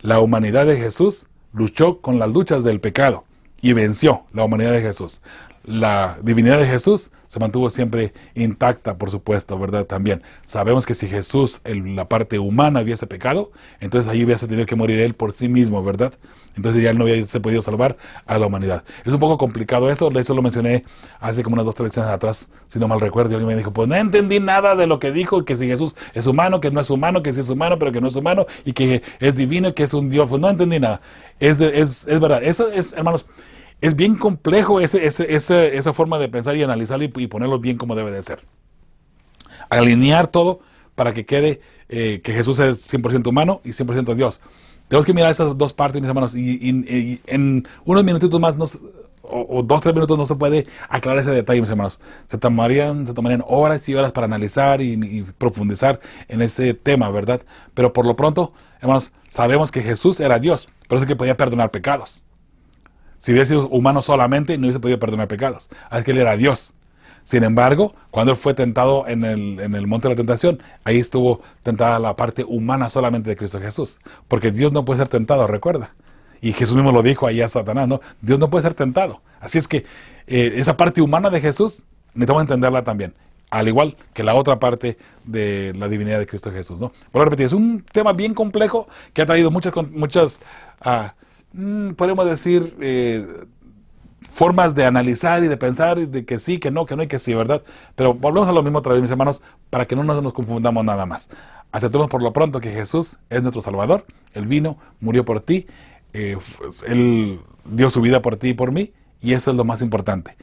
La humanidad de Jesús luchó con las luchas del pecado y venció la humanidad de Jesús. La divinidad de Jesús se mantuvo siempre intacta, por supuesto, ¿verdad? También sabemos que si Jesús, la parte humana, hubiese pecado, entonces ahí hubiese tenido que morir él por sí mismo, ¿verdad? Entonces ya él no hubiese podido salvar a la humanidad. Es un poco complicado eso, de hecho lo mencioné hace como unas 2 lecciones atrás, si no mal recuerdo, y alguien me dijo, pues no entendí nada de lo que dijo, que si Jesús es humano, que no es humano, que si es humano, pero que no es humano, y que es divino, que es un Dios, pues no entendí nada. Es verdad, eso es, hermanos, es bien complejo esa forma de pensar y analizarlo y ponerlo bien como debe de ser. Alinear todo para que quede que Jesús es 100% humano y 100% Dios. Tenemos que mirar esas dos partes, mis hermanos, y en unos minutitos más, o 2-3 minutos, no se puede aclarar ese detalle, mis hermanos. Se tomarían horas y horas para analizar y profundizar en ese tema, ¿verdad? Pero por lo pronto, hermanos, sabemos que Jesús era Dios, por eso es que podía perdonar pecados. Si hubiera sido humano solamente, no hubiese podido perdonar pecados. Así que él era Dios. Sin embargo, cuando él fue tentado en el monte de la tentación, ahí estuvo tentada la parte humana solamente de Cristo Jesús. Porque Dios no puede ser tentado, recuerda. Y Jesús mismo lo dijo ahí a Satanás, ¿no? Dios no puede ser tentado. Así es que esa parte humana de Jesús, necesitamos entenderla también. Al igual que la otra parte de la divinidad de Cristo Jesús, ¿no? Por repetir, es un tema bien complejo que ha traído muchas podemos decir, formas de analizar y de pensar, y de que sí, que no y que sí, ¿verdad? Pero volvemos a lo mismo otra vez, mis hermanos, para que no nos confundamos nada más. Aceptemos por lo pronto que Jesús es nuestro Salvador. Él vino, murió por ti, Él dio su vida por ti y por mí, y eso es lo más importante.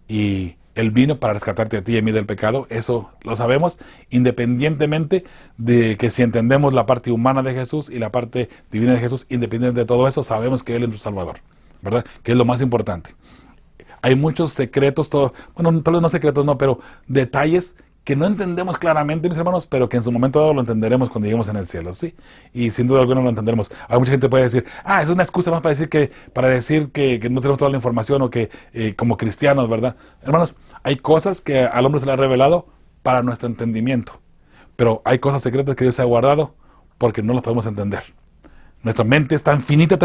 Y Él vino para rescatarte a ti y a mí del pecado, eso lo sabemos, independientemente de que si entendemos la parte humana de Jesús y la parte divina de Jesús, independientemente de todo eso, sabemos que Él es nuestro Salvador, ¿verdad? Que es lo más importante. Hay muchos secretos, tal vez no secretos, no, pero detalles que no entendemos claramente, mis hermanos, pero que en su momento dado lo entenderemos cuando lleguemos en el cielo, ¿sí? Y sin duda alguna lo entenderemos. Hay mucha gente que puede decir, es una excusa más para decir que no tenemos toda la información o que como cristianos, ¿verdad? Hermanos, hay cosas que al hombre se le ha revelado para nuestro entendimiento, pero hay cosas secretas que Dios ha guardado porque no las podemos entender. Nuestra mente es tan finita,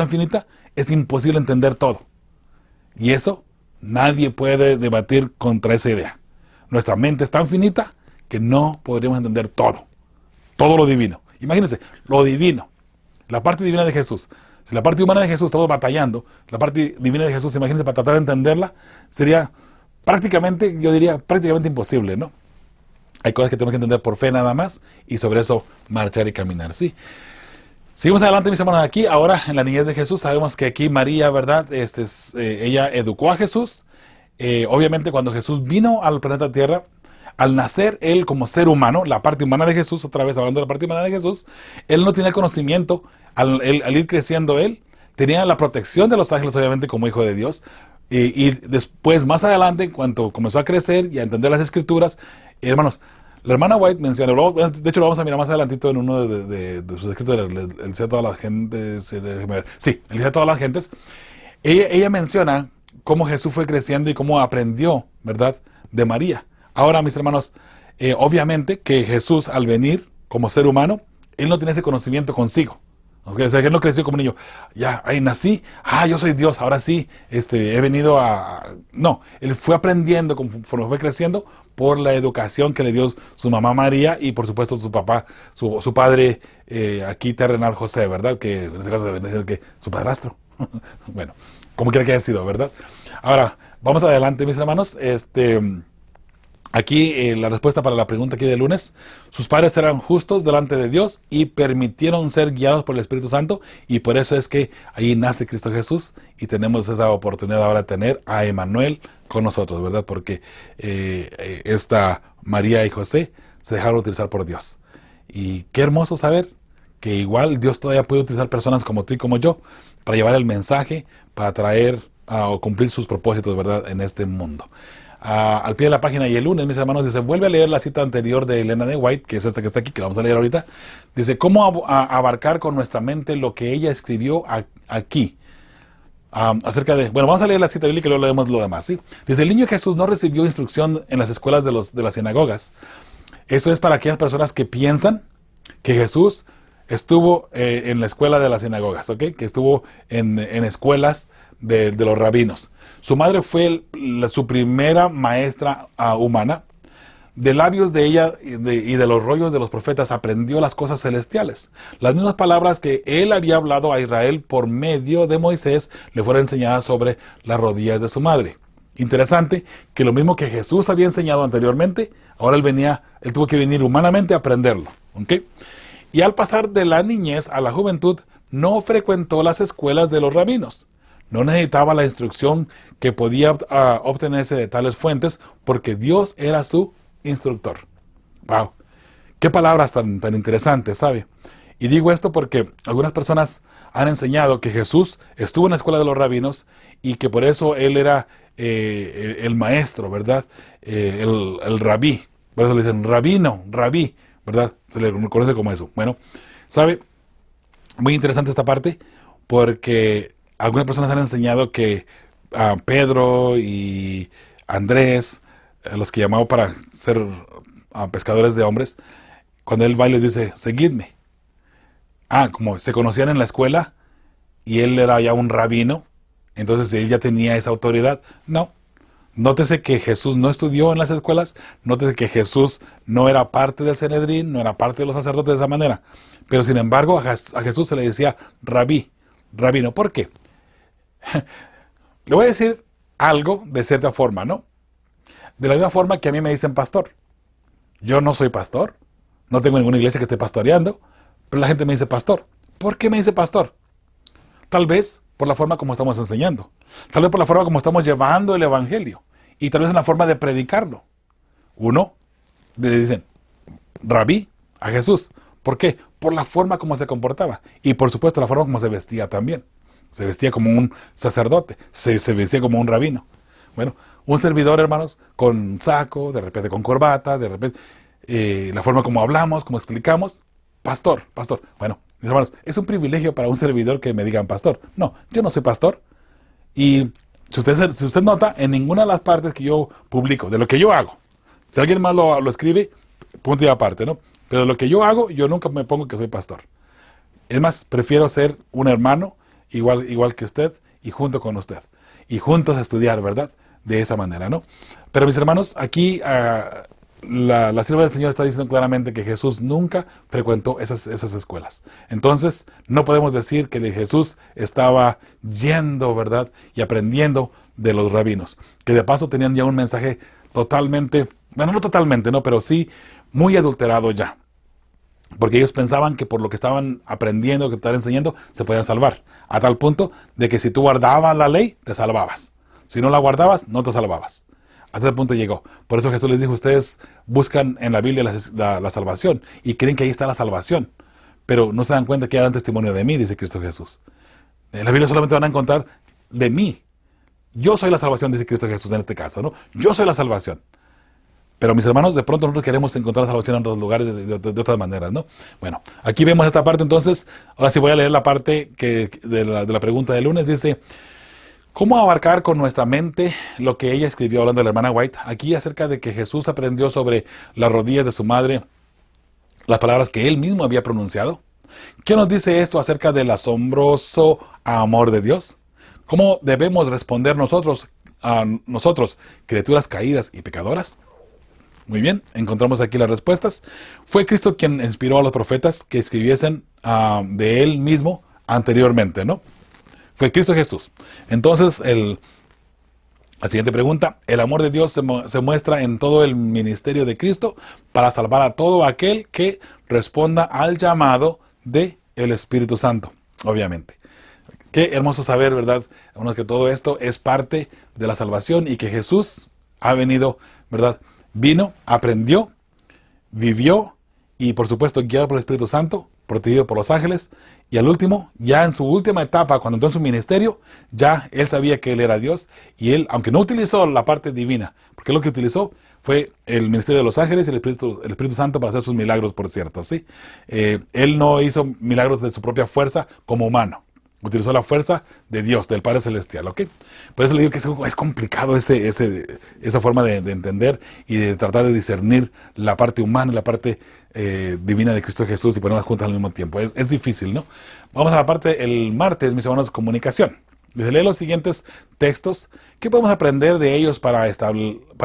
es imposible entender todo. Y eso, nadie puede debatir contra esa idea. Nuestra mente es tan finita que no podríamos entender todo lo divino. Imagínense, lo divino, la parte divina de Jesús. Si la parte humana de Jesús estamos batallando, la parte divina de Jesús, imagínense, para tratar de entenderla, sería prácticamente, yo diría, prácticamente imposible, ¿no? Hay cosas que tenemos que entender por fe nada más y sobre eso marchar y caminar, ¿sí? Seguimos adelante, mis hermanos, aquí, ahora en la niñez de Jesús, sabemos que aquí María, ¿verdad? Ella educó a Jesús. Obviamente cuando Jesús vino al planeta Tierra, al nacer él como ser humano, la parte humana de Jesús, otra vez hablando de la parte humana de Jesús, él no tenía conocimiento, al ir creciendo él, tenía la protección de los ángeles, obviamente, como hijo de Dios, y después, más adelante, cuando comenzó a crecer y a entender las escrituras, hermanos, la hermana White menciona, de hecho lo vamos a mirar más adelantito en uno de sus escritos, el dice a todas las gentes, sí, el dice a todas las gentes, ella menciona cómo Jesús fue creciendo y cómo aprendió, ¿verdad?, de María. Ahora, mis hermanos, obviamente que Jesús, al venir como ser humano, él no tenía ese conocimiento consigo. O sea, él no creció como niño. Ya, ahí nací, yo soy Dios, ahora sí, he venido a... No, él fue aprendiendo conforme fue creciendo por la educación que le dio su mamá María y por supuesto su papá, su padre aquí terrenal José, ¿verdad? Que en este caso debe ser que su padrastro. Bueno, como quiera que haya sido, ¿verdad? Ahora, vamos adelante, mis hermanos. Aquí la respuesta para la pregunta aquí del lunes. Sus padres eran justos delante de Dios y permitieron ser guiados por el Espíritu Santo, y por eso es que ahí nace Cristo Jesús y tenemos esa oportunidad ahora de tener a Emmanuel con nosotros, ¿verdad? Porque esta María y José se dejaron utilizar por Dios. Y qué hermoso saber que igual Dios todavía puede utilizar personas como tú y como yo para llevar el mensaje, para traer o cumplir sus propósitos, ¿verdad?, en este mundo. Al pie de la página y el lunes, mis hermanos, dice, vuelve a leer la cita anterior de Elena de White, que es esta que está aquí, que la vamos a leer ahorita. Dice, ¿cómo abarcar con nuestra mente lo que ella escribió aquí? Acerca de, bueno, vamos a leer la cita bíblica y luego leemos lo demás, ¿sí? Dice, el niño Jesús no recibió instrucción en las escuelas de las sinagogas. Eso es para aquellas personas que piensan que Jesús estuvo en la escuela de las sinagogas, ¿ok? Que estuvo en escuelas de los rabinos. Su madre fue su primera maestra humana. De labios de ella y de los rollos de los profetas aprendió las cosas celestiales. Las mismas palabras que él había hablado a Israel por medio de Moisés le fueron enseñadas sobre las rodillas de su madre. Interesante que lo mismo que Jesús había enseñado anteriormente, ahora él tuvo que venir humanamente a aprenderlo, ¿ok? Y al pasar de la niñez a la juventud, no frecuentó las escuelas de los rabinos. No necesitaba la instrucción que podía obtenerse de tales fuentes porque Dios era su instructor. ¡Wow! ¡Qué palabras tan interesantes!, ¿sabe? Y digo esto porque algunas personas han enseñado que Jesús estuvo en la escuela de los rabinos y que por eso él era el maestro, ¿verdad? El rabí. Por eso le dicen rabí, ¿verdad? Se le conoce como eso. Bueno, ¿sabe? Muy interesante esta parte porque algunas personas han enseñado que Pedro y Andrés, los que llamaba para ser pescadores de hombres, cuando él va y les dice, seguidme. Como se conocían en la escuela y él era ya un rabino, entonces él ya tenía esa autoridad. No. Nótese que Jesús no estudió en las escuelas, nótese que Jesús no era parte del Sanedrín, no era parte de los sacerdotes de esa manera. Pero sin embargo a Jesús se le decía rabino. ¿Por qué? Le voy a decir algo de cierta forma, ¿no? De la misma forma que a mí me dicen pastor. Yo no soy pastor, no tengo ninguna iglesia que esté pastoreando, pero la gente me dice pastor. ¿Por qué me dice pastor? Tal vez por la forma como estamos enseñando, tal vez por la forma como estamos llevando el evangelio, y tal vez en la forma de predicarlo. Uno, le dicen rabí a Jesús. ¿Por qué? Por la forma como se comportaba, y por supuesto la forma como se vestía también. Se vestía como un sacerdote, se vestía como un rabino. Bueno, Un servidor, hermanos, con saco, de repente con corbata, de repente la forma como hablamos, como explicamos, pastor. Bueno, mis hermanos, es un privilegio para un servidor que me digan pastor. No, yo no soy pastor. Y si usted nota, en ninguna de las partes que yo publico, de lo que yo hago, si alguien más lo escribe, punto y aparte, ¿no? Pero de lo que yo hago, yo nunca me pongo que soy pastor. Es más, prefiero ser un hermano igual que usted y junto con usted. Y juntos estudiar, ¿verdad? De esa manera, ¿no? Pero mis hermanos, aquí la sierva del Señor está diciendo claramente que Jesús nunca frecuentó esas escuelas. Entonces, no podemos decir que Jesús estaba yendo, ¿verdad? Y aprendiendo de los rabinos. Que de paso tenían ya un mensaje totalmente, bueno, no totalmente, ¿no? Pero sí muy adulterado ya. Porque ellos pensaban que por lo que estaban aprendiendo, que estaban enseñando, se podían salvar. A tal punto de que si tú guardabas la ley, te salvabas. Si no la guardabas, no te salvabas. Hasta ese punto llegó. Por eso Jesús les dijo, ustedes buscan en la Biblia la salvación y creen que ahí está la salvación. Pero no se dan cuenta que dan testimonio de mí, dice Cristo Jesús. En la Biblia solamente van a encontrar de mí. Yo soy la salvación, dice Cristo Jesús en este caso, ¿no? Yo soy la salvación. Pero mis hermanos, de pronto nosotros queremos encontrar salvación en otros lugares de otras maneras, ¿no? Bueno, aquí vemos esta parte entonces. Ahora sí voy a leer la parte de la pregunta del lunes. Dice, ¿cómo abarcar con nuestra mente lo que ella escribió hablando de la hermana White? Aquí acerca de que Jesús aprendió sobre las rodillas de su madre las palabras que él mismo había pronunciado. ¿Qué nos dice esto acerca del asombroso amor de Dios? ¿Cómo debemos responder nosotros, criaturas caídas y pecadoras? Muy bien, encontramos aquí las respuestas. Fue Cristo quien inspiró a los profetas que escribiesen de Él mismo anteriormente, ¿no? Fue Cristo Jesús. Entonces, la siguiente pregunta. El amor de Dios se muestra en todo el ministerio de Cristo para salvar a todo aquel que responda al llamado del Espíritu Santo, obviamente. Qué hermoso saber, ¿verdad? Que todo esto es parte de la salvación y que Jesús ha venido, ¿verdad? Vino, aprendió, vivió y por supuesto guiado por el Espíritu Santo, protegido por los ángeles. Y al último, ya en su última etapa, cuando entró en su ministerio, ya él sabía que él era Dios. Y él, aunque no utilizó la parte divina, porque lo que utilizó fue el ministerio de los ángeles y el Espíritu Santo para hacer sus milagros, por cierto, ¿sí? Él no hizo milagros de su propia fuerza como humano. Utilizó la fuerza de Dios, del Padre Celestial, ¿ok? Por eso le digo que es complicado esa forma de entender y de tratar de discernir la parte humana y la parte divina de Cristo Jesús y ponerlas juntas al mismo tiempo. Es difícil, ¿no? Vamos a la parte, el martes, mis hermanos, comunicación. Les leo los siguientes textos. ¿Qué podemos aprender de ellos para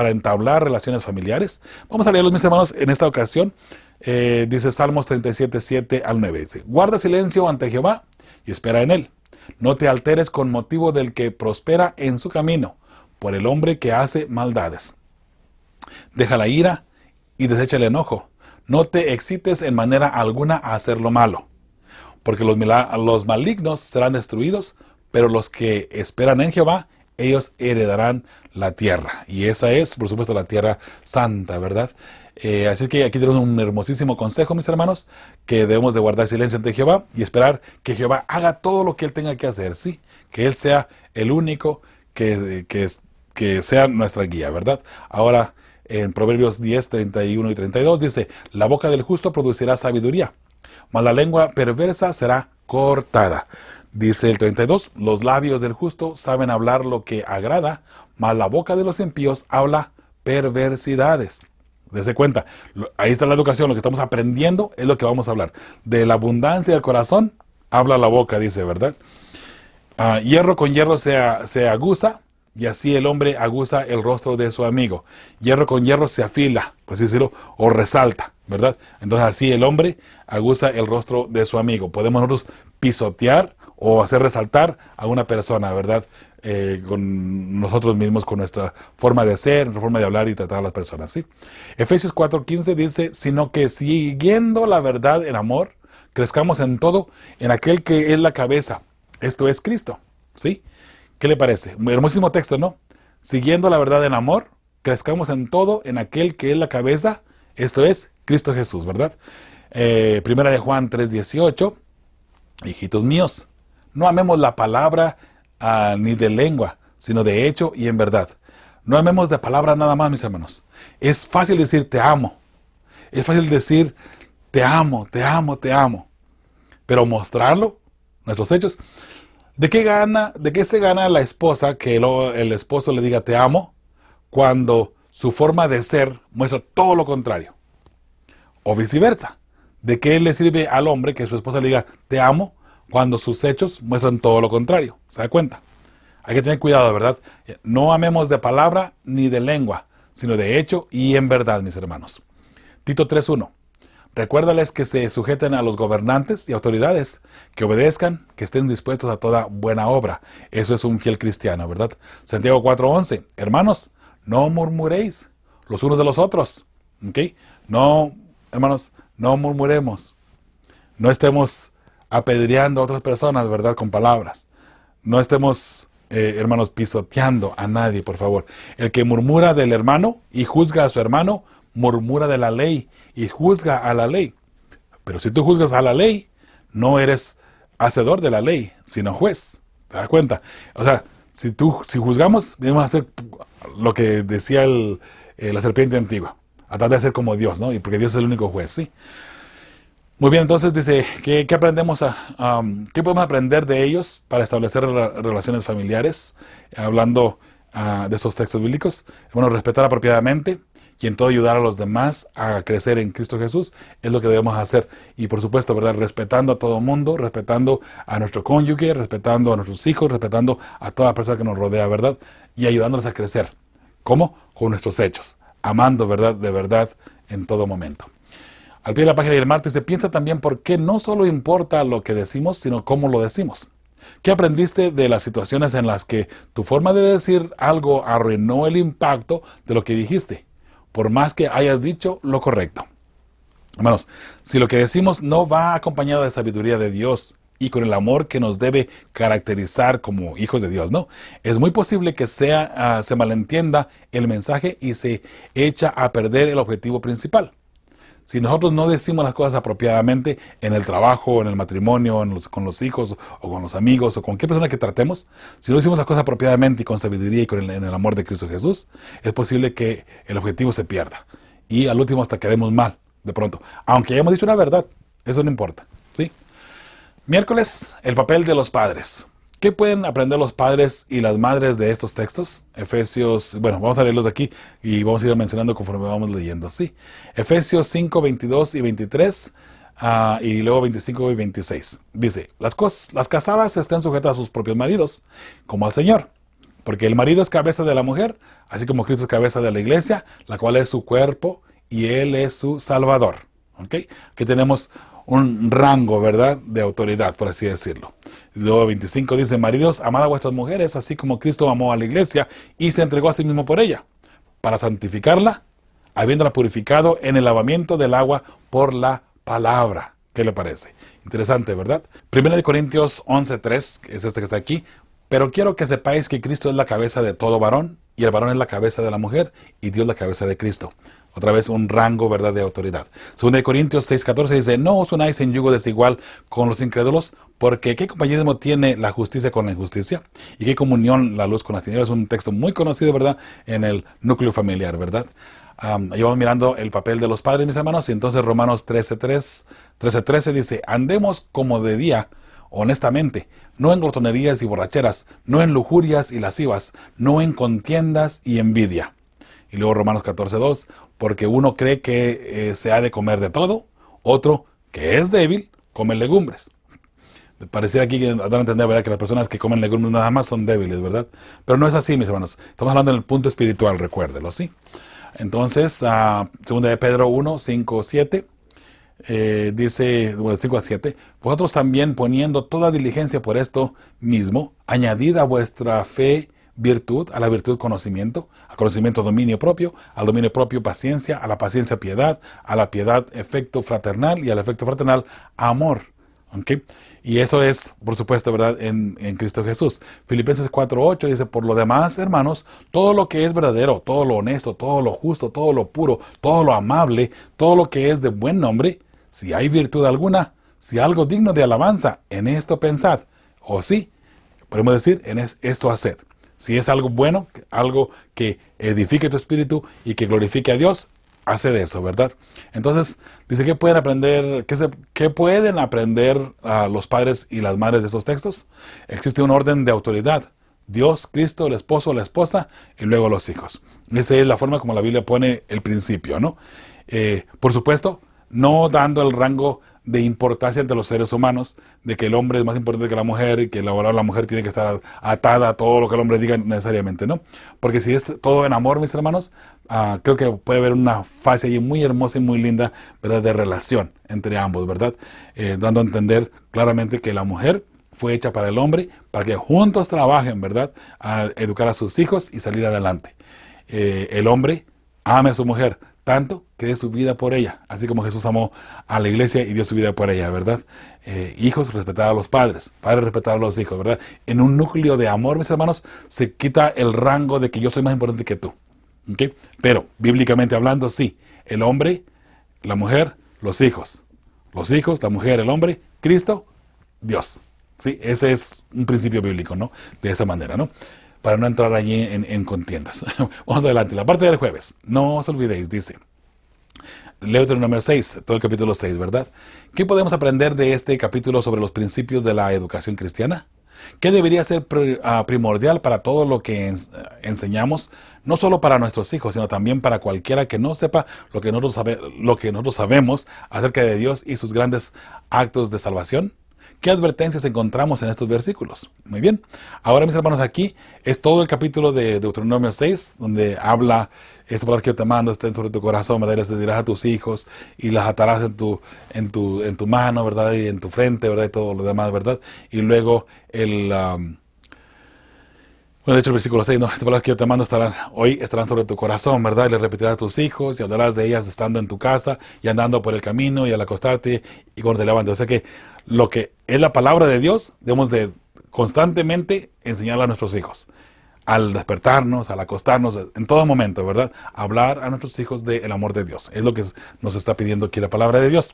entablar relaciones familiares? Vamos a leerlos, mis hermanos, en esta ocasión. Dice Salmos 37, 7 al 9. Dice, guarda silencio ante Jehová y espera en él. No te alteres con motivo del que prospera en su camino, por el hombre que hace maldades. Deja la ira y desecha el enojo. No te excites en manera alguna a hacer lo malo, porque los malignos serán destruidos, pero los que esperan en Jehová, ellos heredarán la tierra. Y esa es, por supuesto, la tierra santa, ¿verdad? Así que aquí tenemos un hermosísimo consejo, mis hermanos, que debemos de guardar silencio ante Jehová y esperar que Jehová haga todo lo que Él tenga que hacer, ¿sí? Que Él sea el único que sea nuestra guía, ¿verdad? Ahora, en Proverbios 10, 31 y 32 dice, la boca del justo producirá sabiduría, mas la lengua perversa será cortada. Dice el 32, los labios del justo saben hablar lo que agrada, mas la boca de los impíos habla perversidades. Dese cuenta, ahí está la educación, lo que estamos aprendiendo es lo que vamos a hablar. De la abundancia del corazón, habla la boca, dice, ¿verdad? Hierro con hierro se aguza, y así el hombre aguza el rostro de su amigo. Hierro con hierro se afila, por así decirlo, o resalta, ¿verdad? Entonces así el hombre aguza el rostro de su amigo. Podemos nosotros pisotear o hacer resaltar a una persona, ¿verdad? Con nosotros mismos, con nuestra forma de ser, nuestra forma de hablar y tratar a las personas, ¿sí? Efesios 4:15 dice, sino que siguiendo la verdad en amor, crezcamos en todo en aquel que es la cabeza, esto es Cristo, ¿sí? ¿Qué le parece? Hermosísimo texto, ¿no? Siguiendo la verdad en amor, crezcamos en todo en aquel que es la cabeza, esto es Cristo Jesús, ¿verdad? Primera de Juan 3:18, hijitos míos, no amemos la palabra ni de lengua, sino de hecho y en verdad. No amemos de palabra nada más, mis hermanos. Es fácil decir te amo. Es fácil decir te amo, te amo, te amo. Pero mostrarlo, nuestros hechos. ¿De qué se gana la esposa que el esposo le diga te amo cuando su forma de ser muestra todo lo contrario? O viceversa. ¿De qué le sirve al hombre que su esposa le diga te amo cuando sus hechos muestran todo lo contrario? ¿Se da cuenta? Hay que tener cuidado, ¿verdad? No amemos de palabra ni de lengua, sino de hecho y en verdad, mis hermanos. Tito 3:1. Recuérdales que se sujeten a los gobernantes y autoridades, que obedezcan, que estén dispuestos a toda buena obra. Eso es un fiel cristiano, ¿verdad? Santiago 4:11. Hermanos, no murmuréis los unos de los otros. ¿Ok? No, hermanos, no murmuremos. No estemos apedreando a otras personas, ¿verdad? Con palabras. No estemos, hermanos, pisoteando a nadie, por favor. El que murmura del hermano y juzga a su hermano, murmura de la ley y juzga a la ley. Pero si tú juzgas a la ley, no eres hacedor de la ley, sino juez. ¿Te das cuenta? O sea, si juzgamos, debemos hacer lo que decía la serpiente antigua. Tratar de ser como Dios, ¿no? Y porque Dios es el único juez, ¿sí? Muy bien, entonces dice, ¿qué aprendemos qué podemos aprender de ellos para establecer relaciones familiares? Hablando de estos textos bíblicos. Bueno, respetar apropiadamente y en todo ayudar a los demás a crecer en Cristo Jesús es lo que debemos hacer. Y por supuesto, ¿verdad? Respetando a todo el mundo, respetando a nuestro cónyuge, respetando a nuestros hijos, respetando a toda persona que nos rodea, ¿verdad? Y ayudándoles a crecer. ¿Cómo? Con nuestros hechos. Amando, ¿verdad? De verdad en todo momento. Al pie de la página del martes se piensa también por qué no solo importa lo que decimos, sino cómo lo decimos. ¿Qué aprendiste de las situaciones en las que tu forma de decir algo arruinó el impacto de lo que dijiste, por más que hayas dicho lo correcto? Hermanos, si lo que decimos no va acompañado de sabiduría de Dios y con el amor que nos debe caracterizar como hijos de Dios, ¿no? Es muy posible que se malentienda el mensaje y se echa a perder el objetivo principal. Si nosotros no decimos las cosas apropiadamente en el trabajo, en el matrimonio, con los hijos, o con los amigos, o con cualquier persona que tratemos, si no decimos las cosas apropiadamente y con sabiduría y en el amor de Cristo Jesús, es posible que el objetivo se pierda. Y al último hasta quedemos mal, de pronto. Aunque hayamos dicho una verdad, eso no importa, ¿sí? Miércoles, el papel de los padres. ¿Qué pueden aprender los padres y las madres de estos textos? Efesios, bueno, vamos a leerlos aquí y vamos a ir mencionando conforme vamos leyendo, ¿sí? Efesios 5, 22 y 23, y luego 25 y 26. Dice, las casadas estén sujetas a sus propios maridos, como al Señor. Porque el marido es cabeza de la mujer, así como Cristo es cabeza de la iglesia, la cual es su cuerpo y Él es su Salvador. ¿Ok? Aquí tenemos un rango, ¿verdad?, de autoridad, por así decirlo. Luego 25 dice, maridos, amad a vuestras mujeres, así como Cristo amó a la iglesia y se entregó a sí mismo por ella, para santificarla, habiéndola purificado en el lavamiento del agua por la palabra. ¿Qué le parece? Interesante, ¿verdad? 1 Corintios 11:3, que es este que está aquí. Pero quiero que sepáis que Cristo es la cabeza de todo varón, y el varón es la cabeza de la mujer, y Dios la cabeza de Cristo. Otra vez un rango, ¿verdad?, de autoridad. 2 Corintios 6:14 dice, no os unáis en yugo desigual con los incrédulos, porque ¿qué compañerismo tiene la justicia con la injusticia? ¿Y qué comunión la luz con las tinieblas? Es un texto muy conocido, ¿verdad?, en el núcleo familiar, ¿verdad? Ahí vamos mirando el papel de los padres, mis hermanos, y entonces Romanos 13:13 dice, andemos como de día, honestamente, no en glotonerías y borracheras, no en lujurias y lascivas, no en contiendas y envidia. Y luego Romanos 14:2, porque uno cree que se ha de comer de todo, otro, que es débil, come legumbres. Pareciera aquí que dan a entender, ¿verdad?, que las personas que comen legumbres nada más son débiles, ¿verdad? Pero no es así, mis hermanos. Estamos hablando en el punto espiritual, recuérdelo, ¿sí? Entonces, 2 de Pedro 1, 5, 7, dice, bueno, 5 a 7, vosotros también poniendo toda diligencia por esto mismo, añadid a vuestra fe virtud, a la virtud conocimiento, al conocimiento dominio propio, al dominio propio paciencia, a la paciencia piedad, a la piedad efecto fraternal y al efecto fraternal amor. ¿Okay? Y eso es, por supuesto, ¿verdad?, en Cristo Jesús. Filipenses 4:8 dice, por lo demás, hermanos, todo lo que es verdadero, todo lo honesto, todo lo justo, todo lo puro, todo lo amable, todo lo que es de buen nombre, si hay virtud alguna, si algo digno de alabanza, en esto pensad. O sí, podemos decir, en esto haced. Si es algo bueno, algo que edifique tu espíritu y que glorifique a Dios, hace de eso, ¿verdad? Entonces, dice, ¿qué pueden aprender, qué pueden aprender los padres y las madres de esos textos? Existe un orden de autoridad. Dios, Cristo, el esposo, la esposa y luego los hijos. Esa es la forma como la Biblia pone el principio, ¿no? Por supuesto, no dando el rango de importancia entre los seres humanos, de que el hombre es más importante que la mujer y que la mujer tiene que estar atada a todo lo que el hombre diga necesariamente, ¿no? Porque si es todo en amor, mis hermanos, creo que puede haber una fase ahí muy hermosa y muy linda, ¿verdad?, de relación entre ambos, ¿verdad? Dando a entender claramente que la mujer fue hecha para el hombre, para que juntos trabajen, ¿verdad?, a educar a sus hijos y salir adelante. El hombre ame a su mujer tanto que dé su vida por ella, así como Jesús amó a la iglesia y dio su vida por ella, ¿verdad? Hijos, respetar a los padres, padres, respetar a los hijos, ¿verdad? En un núcleo de amor, mis hermanos, se quita el rango de que yo soy más importante que tú, ¿ok? Pero, bíblicamente hablando, sí, el hombre, la mujer, los hijos, la mujer, el hombre, Cristo, Dios. Sí, ese es un principio bíblico, ¿no? De esa manera, ¿no? Para no entrar allí en contiendas. Vamos adelante. La parte del jueves. No os olvidéis, dice. Deuteronomio 6, todo el capítulo 6, ¿verdad? ¿Qué podemos aprender de este capítulo sobre los principios de la educación cristiana? ¿Qué debería ser primordial para todo lo que enseñamos? No solo para nuestros hijos, sino también para cualquiera que no sepa lo que nosotros sabemos acerca de Dios y sus grandes actos de salvación. ¿Qué advertencias encontramos en estos versículos? Muy bien. Ahora, mis hermanos, aquí es todo el capítulo de Deuteronomio 6, donde habla, esta palabra que yo te mando estén sobre tu corazón, ¿verdad? Y las dirás a tus hijos y las atarás en tu mano, ¿verdad? Y en tu frente, ¿verdad? Y todo lo demás, ¿verdad? Y luego bueno, de hecho el versículo 6, no, estas palabras que yo te mando estarán sobre tu corazón, ¿verdad? Y le repetirás a tus hijos y hablarás de ellas estando en tu casa y andando por el camino y al acostarte y cuando te levantes. O sea que lo que es la palabra de Dios, debemos de constantemente enseñarla a nuestros hijos. Al despertarnos, al acostarnos, en todo momento, ¿verdad? Hablar a nuestros hijos del amor de Dios. Es lo que nos está pidiendo aquí la palabra de Dios.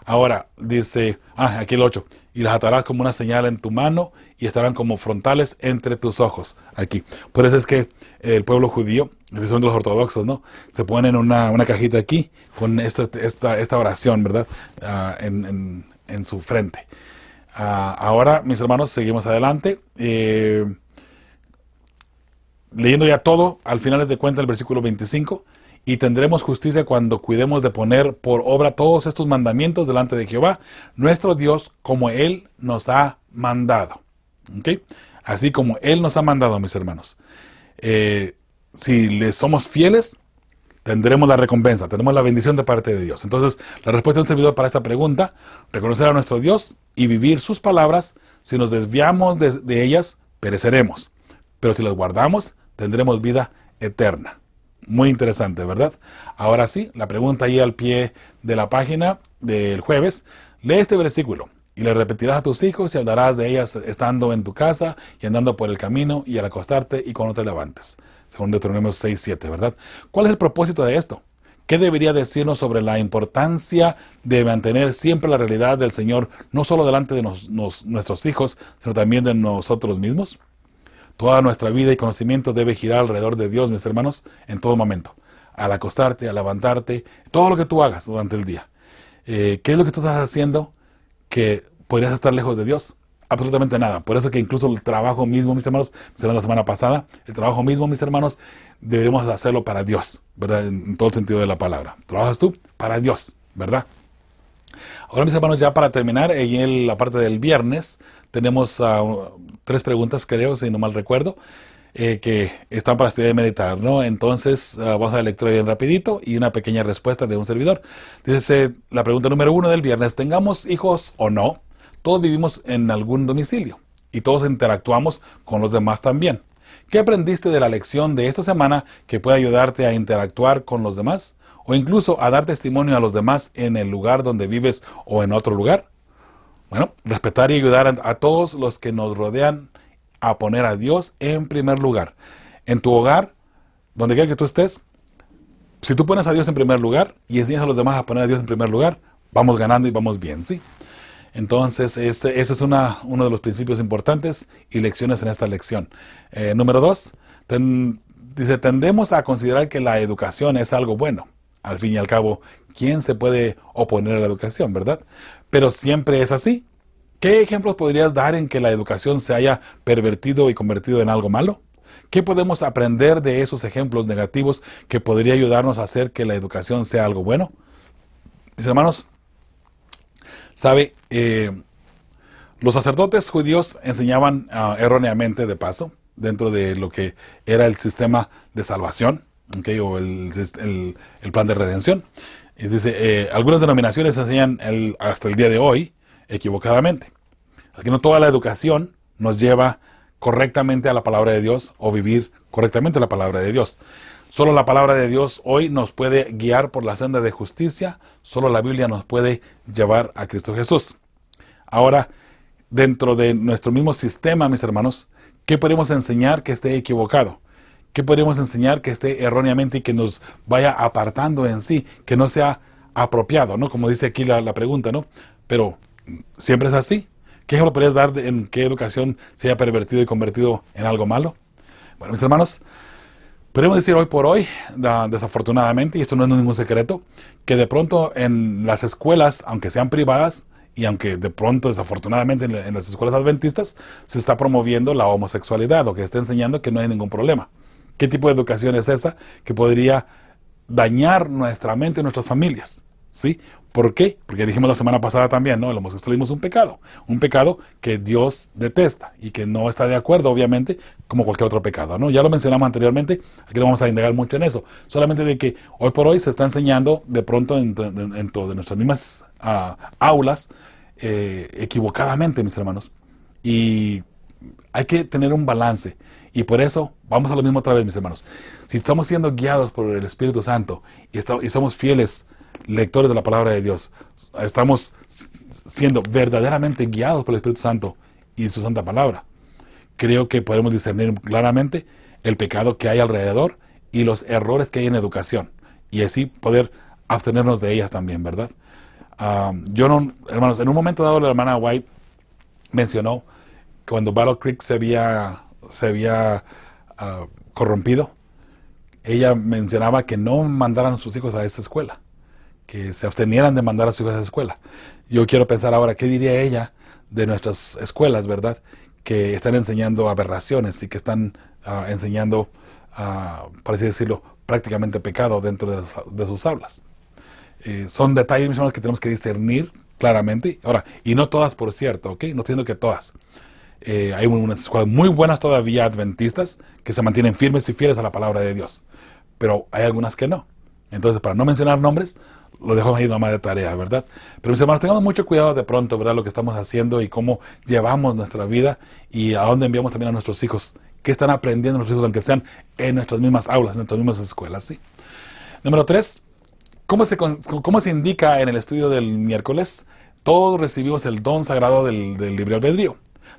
Ahora, dice, aquí el 8. Y las atarás como una señal en tu mano y estarán como frontales entre tus ojos. Aquí. Por eso es que el pueblo judío, especialmente los ortodoxos, ¿no? Se ponen una cajita aquí con esta oración, ¿verdad? En su frente. Ahora, mis hermanos, seguimos adelante. Leyendo ya todo, al final de cuenta el versículo 25, y tendremos justicia cuando cuidemos de poner por obra todos estos mandamientos delante de Jehová, nuestro Dios, como Él nos ha mandado. ¿Ok? Así como Él nos ha mandado, mis hermanos. Si le somos fieles, tendremos la recompensa, tenemos la bendición de parte de Dios. Entonces, la respuesta de un servidor para esta pregunta, reconocer a nuestro Dios y vivir sus palabras. Si nos desviamos de ellas, pereceremos. Pero si las guardamos, tendremos vida eterna. Muy interesante, ¿verdad? Ahora sí, la pregunta ahí al pie de la página del jueves. Lee este versículo y le repetirás a tus hijos y hablarás de ellas estando en tu casa y andando por el camino y al acostarte y cuando te levantes. Según Deuteronomio 6, 7, ¿verdad? ¿Cuál es el propósito de esto? ¿Qué debería decirnos sobre la importancia de mantener siempre la realidad del Señor, no solo delante de nuestros hijos, sino también de nosotros mismos? Toda nuestra vida y conocimiento debe girar alrededor de Dios, mis hermanos, en todo momento. Al acostarte, al levantarte, todo lo que tú hagas durante el día. ¿Qué es lo que tú estás haciendo que podrías estar lejos de Dios? Absolutamente nada. Por eso que incluso el trabajo mismo, mis hermanos, la semana pasada, el trabajo mismo, mis hermanos, deberíamos hacerlo para Dios, ¿verdad? En todo el sentido de la palabra. Trabajas tú para Dios, ¿verdad? Ahora, mis hermanos, ya para terminar, en la parte del viernes, tenemos 3 preguntas, creo, si no mal recuerdo, que están para estudiar y meditar, ¿no? Entonces, vamos a la lectura bien rapidito y una pequeña respuesta de un servidor. Dice la pregunta número 1 del viernes: ¿tengamos hijos o no? Todos vivimos en algún domicilio y todos interactuamos con los demás también. ¿Qué aprendiste de la lección de esta semana que puede ayudarte a interactuar con los demás? O incluso a dar testimonio a los demás en el lugar donde vives o en otro lugar. Bueno, respetar y ayudar a todos los que nos rodean a poner a Dios en primer lugar. En tu hogar, donde quiera que tú estés, si tú pones a Dios en primer lugar y enseñas a los demás a poner a Dios en primer lugar, vamos ganando y vamos bien, ¿sí? Entonces, ese es uno de los principios importantes y lecciones en esta lección. Número 2, dice, tendemos a considerar que la educación es algo bueno. Al fin y al cabo, ¿quién se puede oponer a la educación, verdad? Pero siempre es así. ¿Qué ejemplos podrías dar en que la educación se haya pervertido y convertido en algo malo? ¿Qué podemos aprender de esos ejemplos negativos que podría ayudarnos a hacer que la educación sea algo bueno? Mis hermanos, ¿sabe? Los sacerdotes judíos enseñaban erróneamente, de paso, dentro de lo que era el sistema de salvación, ¿okay? O el plan de redención. Y dice, algunas denominaciones enseñan hasta el día de hoy equivocadamente. Así que no toda la educación nos lleva correctamente a la palabra de Dios o vivir correctamente la palabra de Dios. Solo la palabra de Dios hoy nos puede guiar por la senda de justicia. Solo la Biblia nos puede llevar a Cristo Jesús. Ahora, dentro de nuestro mismo sistema, mis hermanos, ¿qué podemos enseñar que esté equivocado? ¿Qué podemos enseñar que esté erróneamente y que nos vaya apartando en sí, que no sea apropiado, ¿no? Como dice aquí la pregunta, ¿no? Pero, ¿siempre es así? ¿Qué ejemplo podrías dar en qué educación se haya pervertido y convertido en algo malo? Bueno, mis hermanos, podemos decir hoy por hoy, desafortunadamente, y esto no es ningún secreto, que de pronto en las escuelas, aunque sean privadas, y aunque de pronto, desafortunadamente, en las escuelas adventistas, se está promoviendo la homosexualidad, o que está enseñando que no hay ningún problema. ¿Qué tipo de educación es esa que podría dañar nuestra mente y nuestras familias? ¿Sí? ¿Por qué? Porque dijimos la semana pasada también, ¿no? El homosexualismo es un pecado que Dios detesta y que no está de acuerdo, obviamente, como cualquier otro pecado, ¿no? Ya lo mencionamos anteriormente, aquí no vamos a indagar mucho en eso, solamente de que hoy por hoy se está enseñando de pronto dentro de nuestras mismas aulas, equivocadamente, mis hermanos, y hay que tener un balance. Y por eso, vamos a lo mismo otra vez, mis hermanos. Si estamos siendo guiados por el Espíritu Santo y somos fieles lectores de la palabra de Dios, estamos siendo verdaderamente guiados por el Espíritu Santo y su santa palabra, creo que podemos discernir claramente el pecado que hay alrededor y los errores que hay en educación, y así poder abstenernos de ellas también, ¿verdad? Hermanos, en un momento dado la hermana White mencionó que cuando Battle Creek se había corrompido, ella mencionaba que no mandaran a sus hijos a esa escuela, que se abstenieran de mandar a sus hijos a esa escuela. Yo quiero pensar ahora, ¿qué diría ella de nuestras escuelas, verdad? Que están enseñando aberraciones y que están enseñando, por así decirlo, prácticamente pecado dentro de sus aulas. Son detalles, mis hermanos, que tenemos que discernir claramente. Ahora, y no todas, por cierto, ¿ok? No estoy diciendo que todas. Hay unas escuelas muy buenas todavía adventistas que se mantienen firmes y fieles a la palabra de Dios, pero hay algunas que no. Entonces, para no mencionar nombres, lo dejo ahí nomás de tarea, ¿verdad? Pero mis hermanos, tengamos mucho cuidado de pronto, ¿verdad? Lo que estamos haciendo y cómo llevamos nuestra vida y a dónde enviamos también a nuestros hijos. ¿Qué están aprendiendo nuestros hijos, aunque sean en nuestras mismas aulas, en nuestras mismas escuelas? ¿Sí? Número 3, ¿cómo se indica en el estudio del miércoles? Todos recibimos el don sagrado del libre albedrío.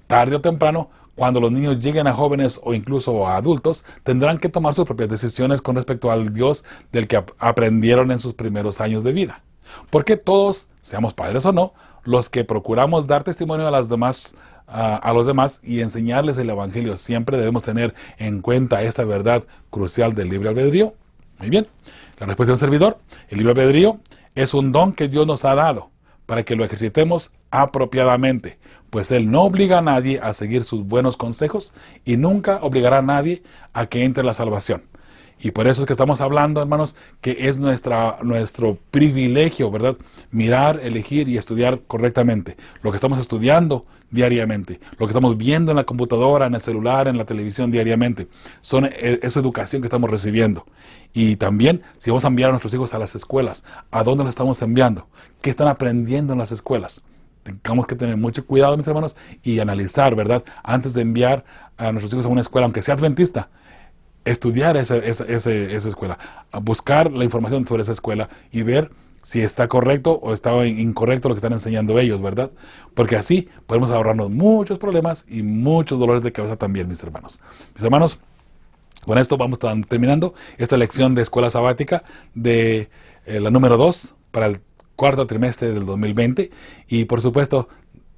Tarde o temprano, cuando los niños lleguen a jóvenes o incluso a adultos, tendrán que tomar sus propias decisiones con respecto al Dios del que aprendieron en sus primeros años de vida. Porque todos, seamos padres o no, los que procuramos dar testimonio a los demás y enseñarles el Evangelio, siempre debemos tener en cuenta esta verdad crucial del libre albedrío. Muy bien, la respuesta de un servidor: el libre albedrío es un don que Dios nos ha dado para que lo ejercitemos apropiadamente, pues Él no obliga a nadie a seguir sus buenos consejos y nunca obligará a nadie a que entre en la salvación. Y por eso es que estamos hablando, hermanos, que es nuestro privilegio, ¿verdad? Mirar, elegir y estudiar correctamente. Lo que estamos estudiando diariamente, lo que estamos viendo en la computadora, en el celular, en la televisión diariamente, es educación que estamos recibiendo. Y también, si vamos a enviar a nuestros hijos a las escuelas, ¿a dónde los estamos enviando? ¿Qué están aprendiendo en las escuelas? Tengamos que tener mucho cuidado, mis hermanos, y analizar, ¿verdad? Antes de enviar a nuestros hijos a una escuela, aunque sea adventista, estudiar esa escuela, buscar la información sobre esa escuela y ver si está correcto o está incorrecto lo que están enseñando ellos, ¿verdad? Porque así podemos ahorrarnos muchos problemas y muchos dolores de cabeza también, mis hermanos. Mis hermanos, con esto vamos terminando esta lección de escuela sabática de la número 2 para el cuarto trimestre del 2020, y por supuesto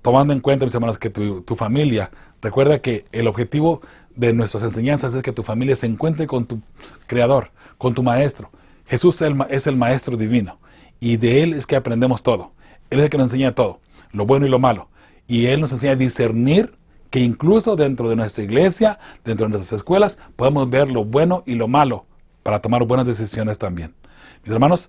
tomando en cuenta, mis hermanos, que tu familia, recuerda que el objetivo de nuestras enseñanzas es que tu familia se encuentre con tu Creador, con tu Maestro. Jesús es el Maestro divino, y de Él es que aprendemos todo. Él es el que nos enseña todo, lo bueno y lo malo. Y Él nos enseña a discernir que incluso dentro de nuestra iglesia, dentro de nuestras escuelas, podemos ver lo bueno y lo malo para tomar buenas decisiones también. Mis hermanos,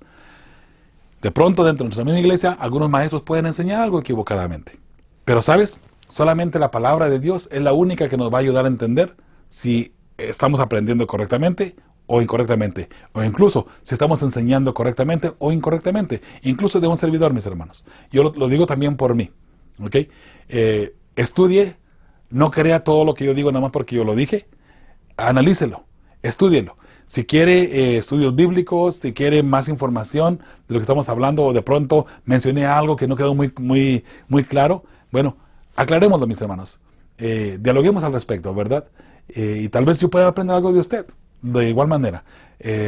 de pronto dentro de nuestra misma iglesia, algunos maestros pueden enseñar algo equivocadamente. Pero ¿sabes? Solamente la palabra de Dios es la única que nos va a ayudar a entender si estamos aprendiendo correctamente o incorrectamente, o incluso si estamos enseñando correctamente o incorrectamente, incluso de un servidor, mis hermanos. Yo lo digo también por mí, ¿ok? Estudie, no crea todo lo que yo digo nada más porque yo lo dije, analícelo, estúdielo. Si quiere estudios bíblicos, si quiere más información de lo que estamos hablando, o de pronto mencioné algo que no quedó muy claro, bueno, aclarémoslo, mis hermanos. Dialoguemos al respecto, ¿verdad? Y tal vez yo pueda aprender algo de usted, de igual manera.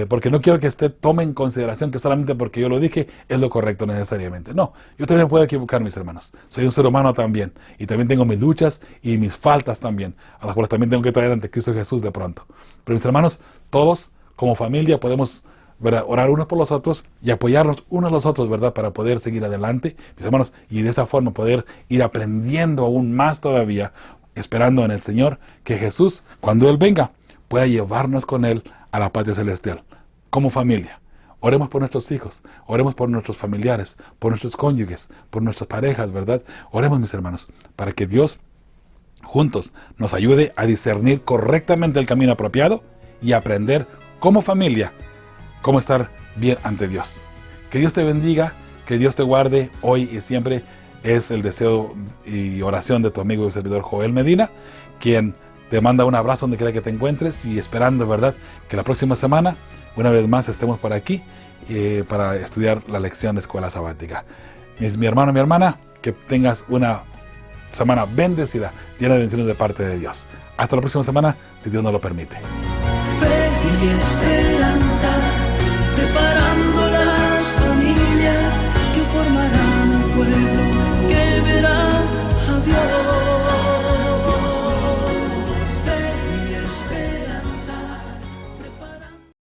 Porque no quiero que usted tome en consideración que solamente porque yo lo dije es lo correcto necesariamente. No, yo también me puedo equivocar, mis hermanos. Soy un ser humano también. Y también tengo mis luchas y mis faltas también, a las cuales también tengo que traer ante Cristo Jesús de pronto. Pero mis hermanos, todos como familia podemos, ¿verdad?, orar unos por los otros y apoyarnos unos a los otros, ¿verdad?, para poder seguir adelante, mis hermanos, y de esa forma poder ir aprendiendo aún más todavía, esperando en el Señor que Jesús, cuando Él venga, pueda llevarnos con Él a la patria celestial, como familia. Oremos por nuestros hijos, oremos por nuestros familiares, por nuestros cónyuges, por nuestras parejas, ¿verdad? Oremos, mis hermanos, para que Dios juntos nos ayude a discernir correctamente el camino apropiado y aprender como familia cómo estar bien ante Dios. Que Dios te bendiga, que Dios te guarde hoy y siempre. Es el deseo y oración de tu amigo y servidor Joel Medina, quien te manda un abrazo donde quiera que te encuentres, y esperando, ¿verdad?, que la próxima semana una vez más estemos por aquí para estudiar la lección de Escuela Sabática. Mi hermano, mi hermana, que tengas una semana bendecida, llena de bendiciones de parte de Dios. Hasta la próxima semana, si Dios nos lo permite.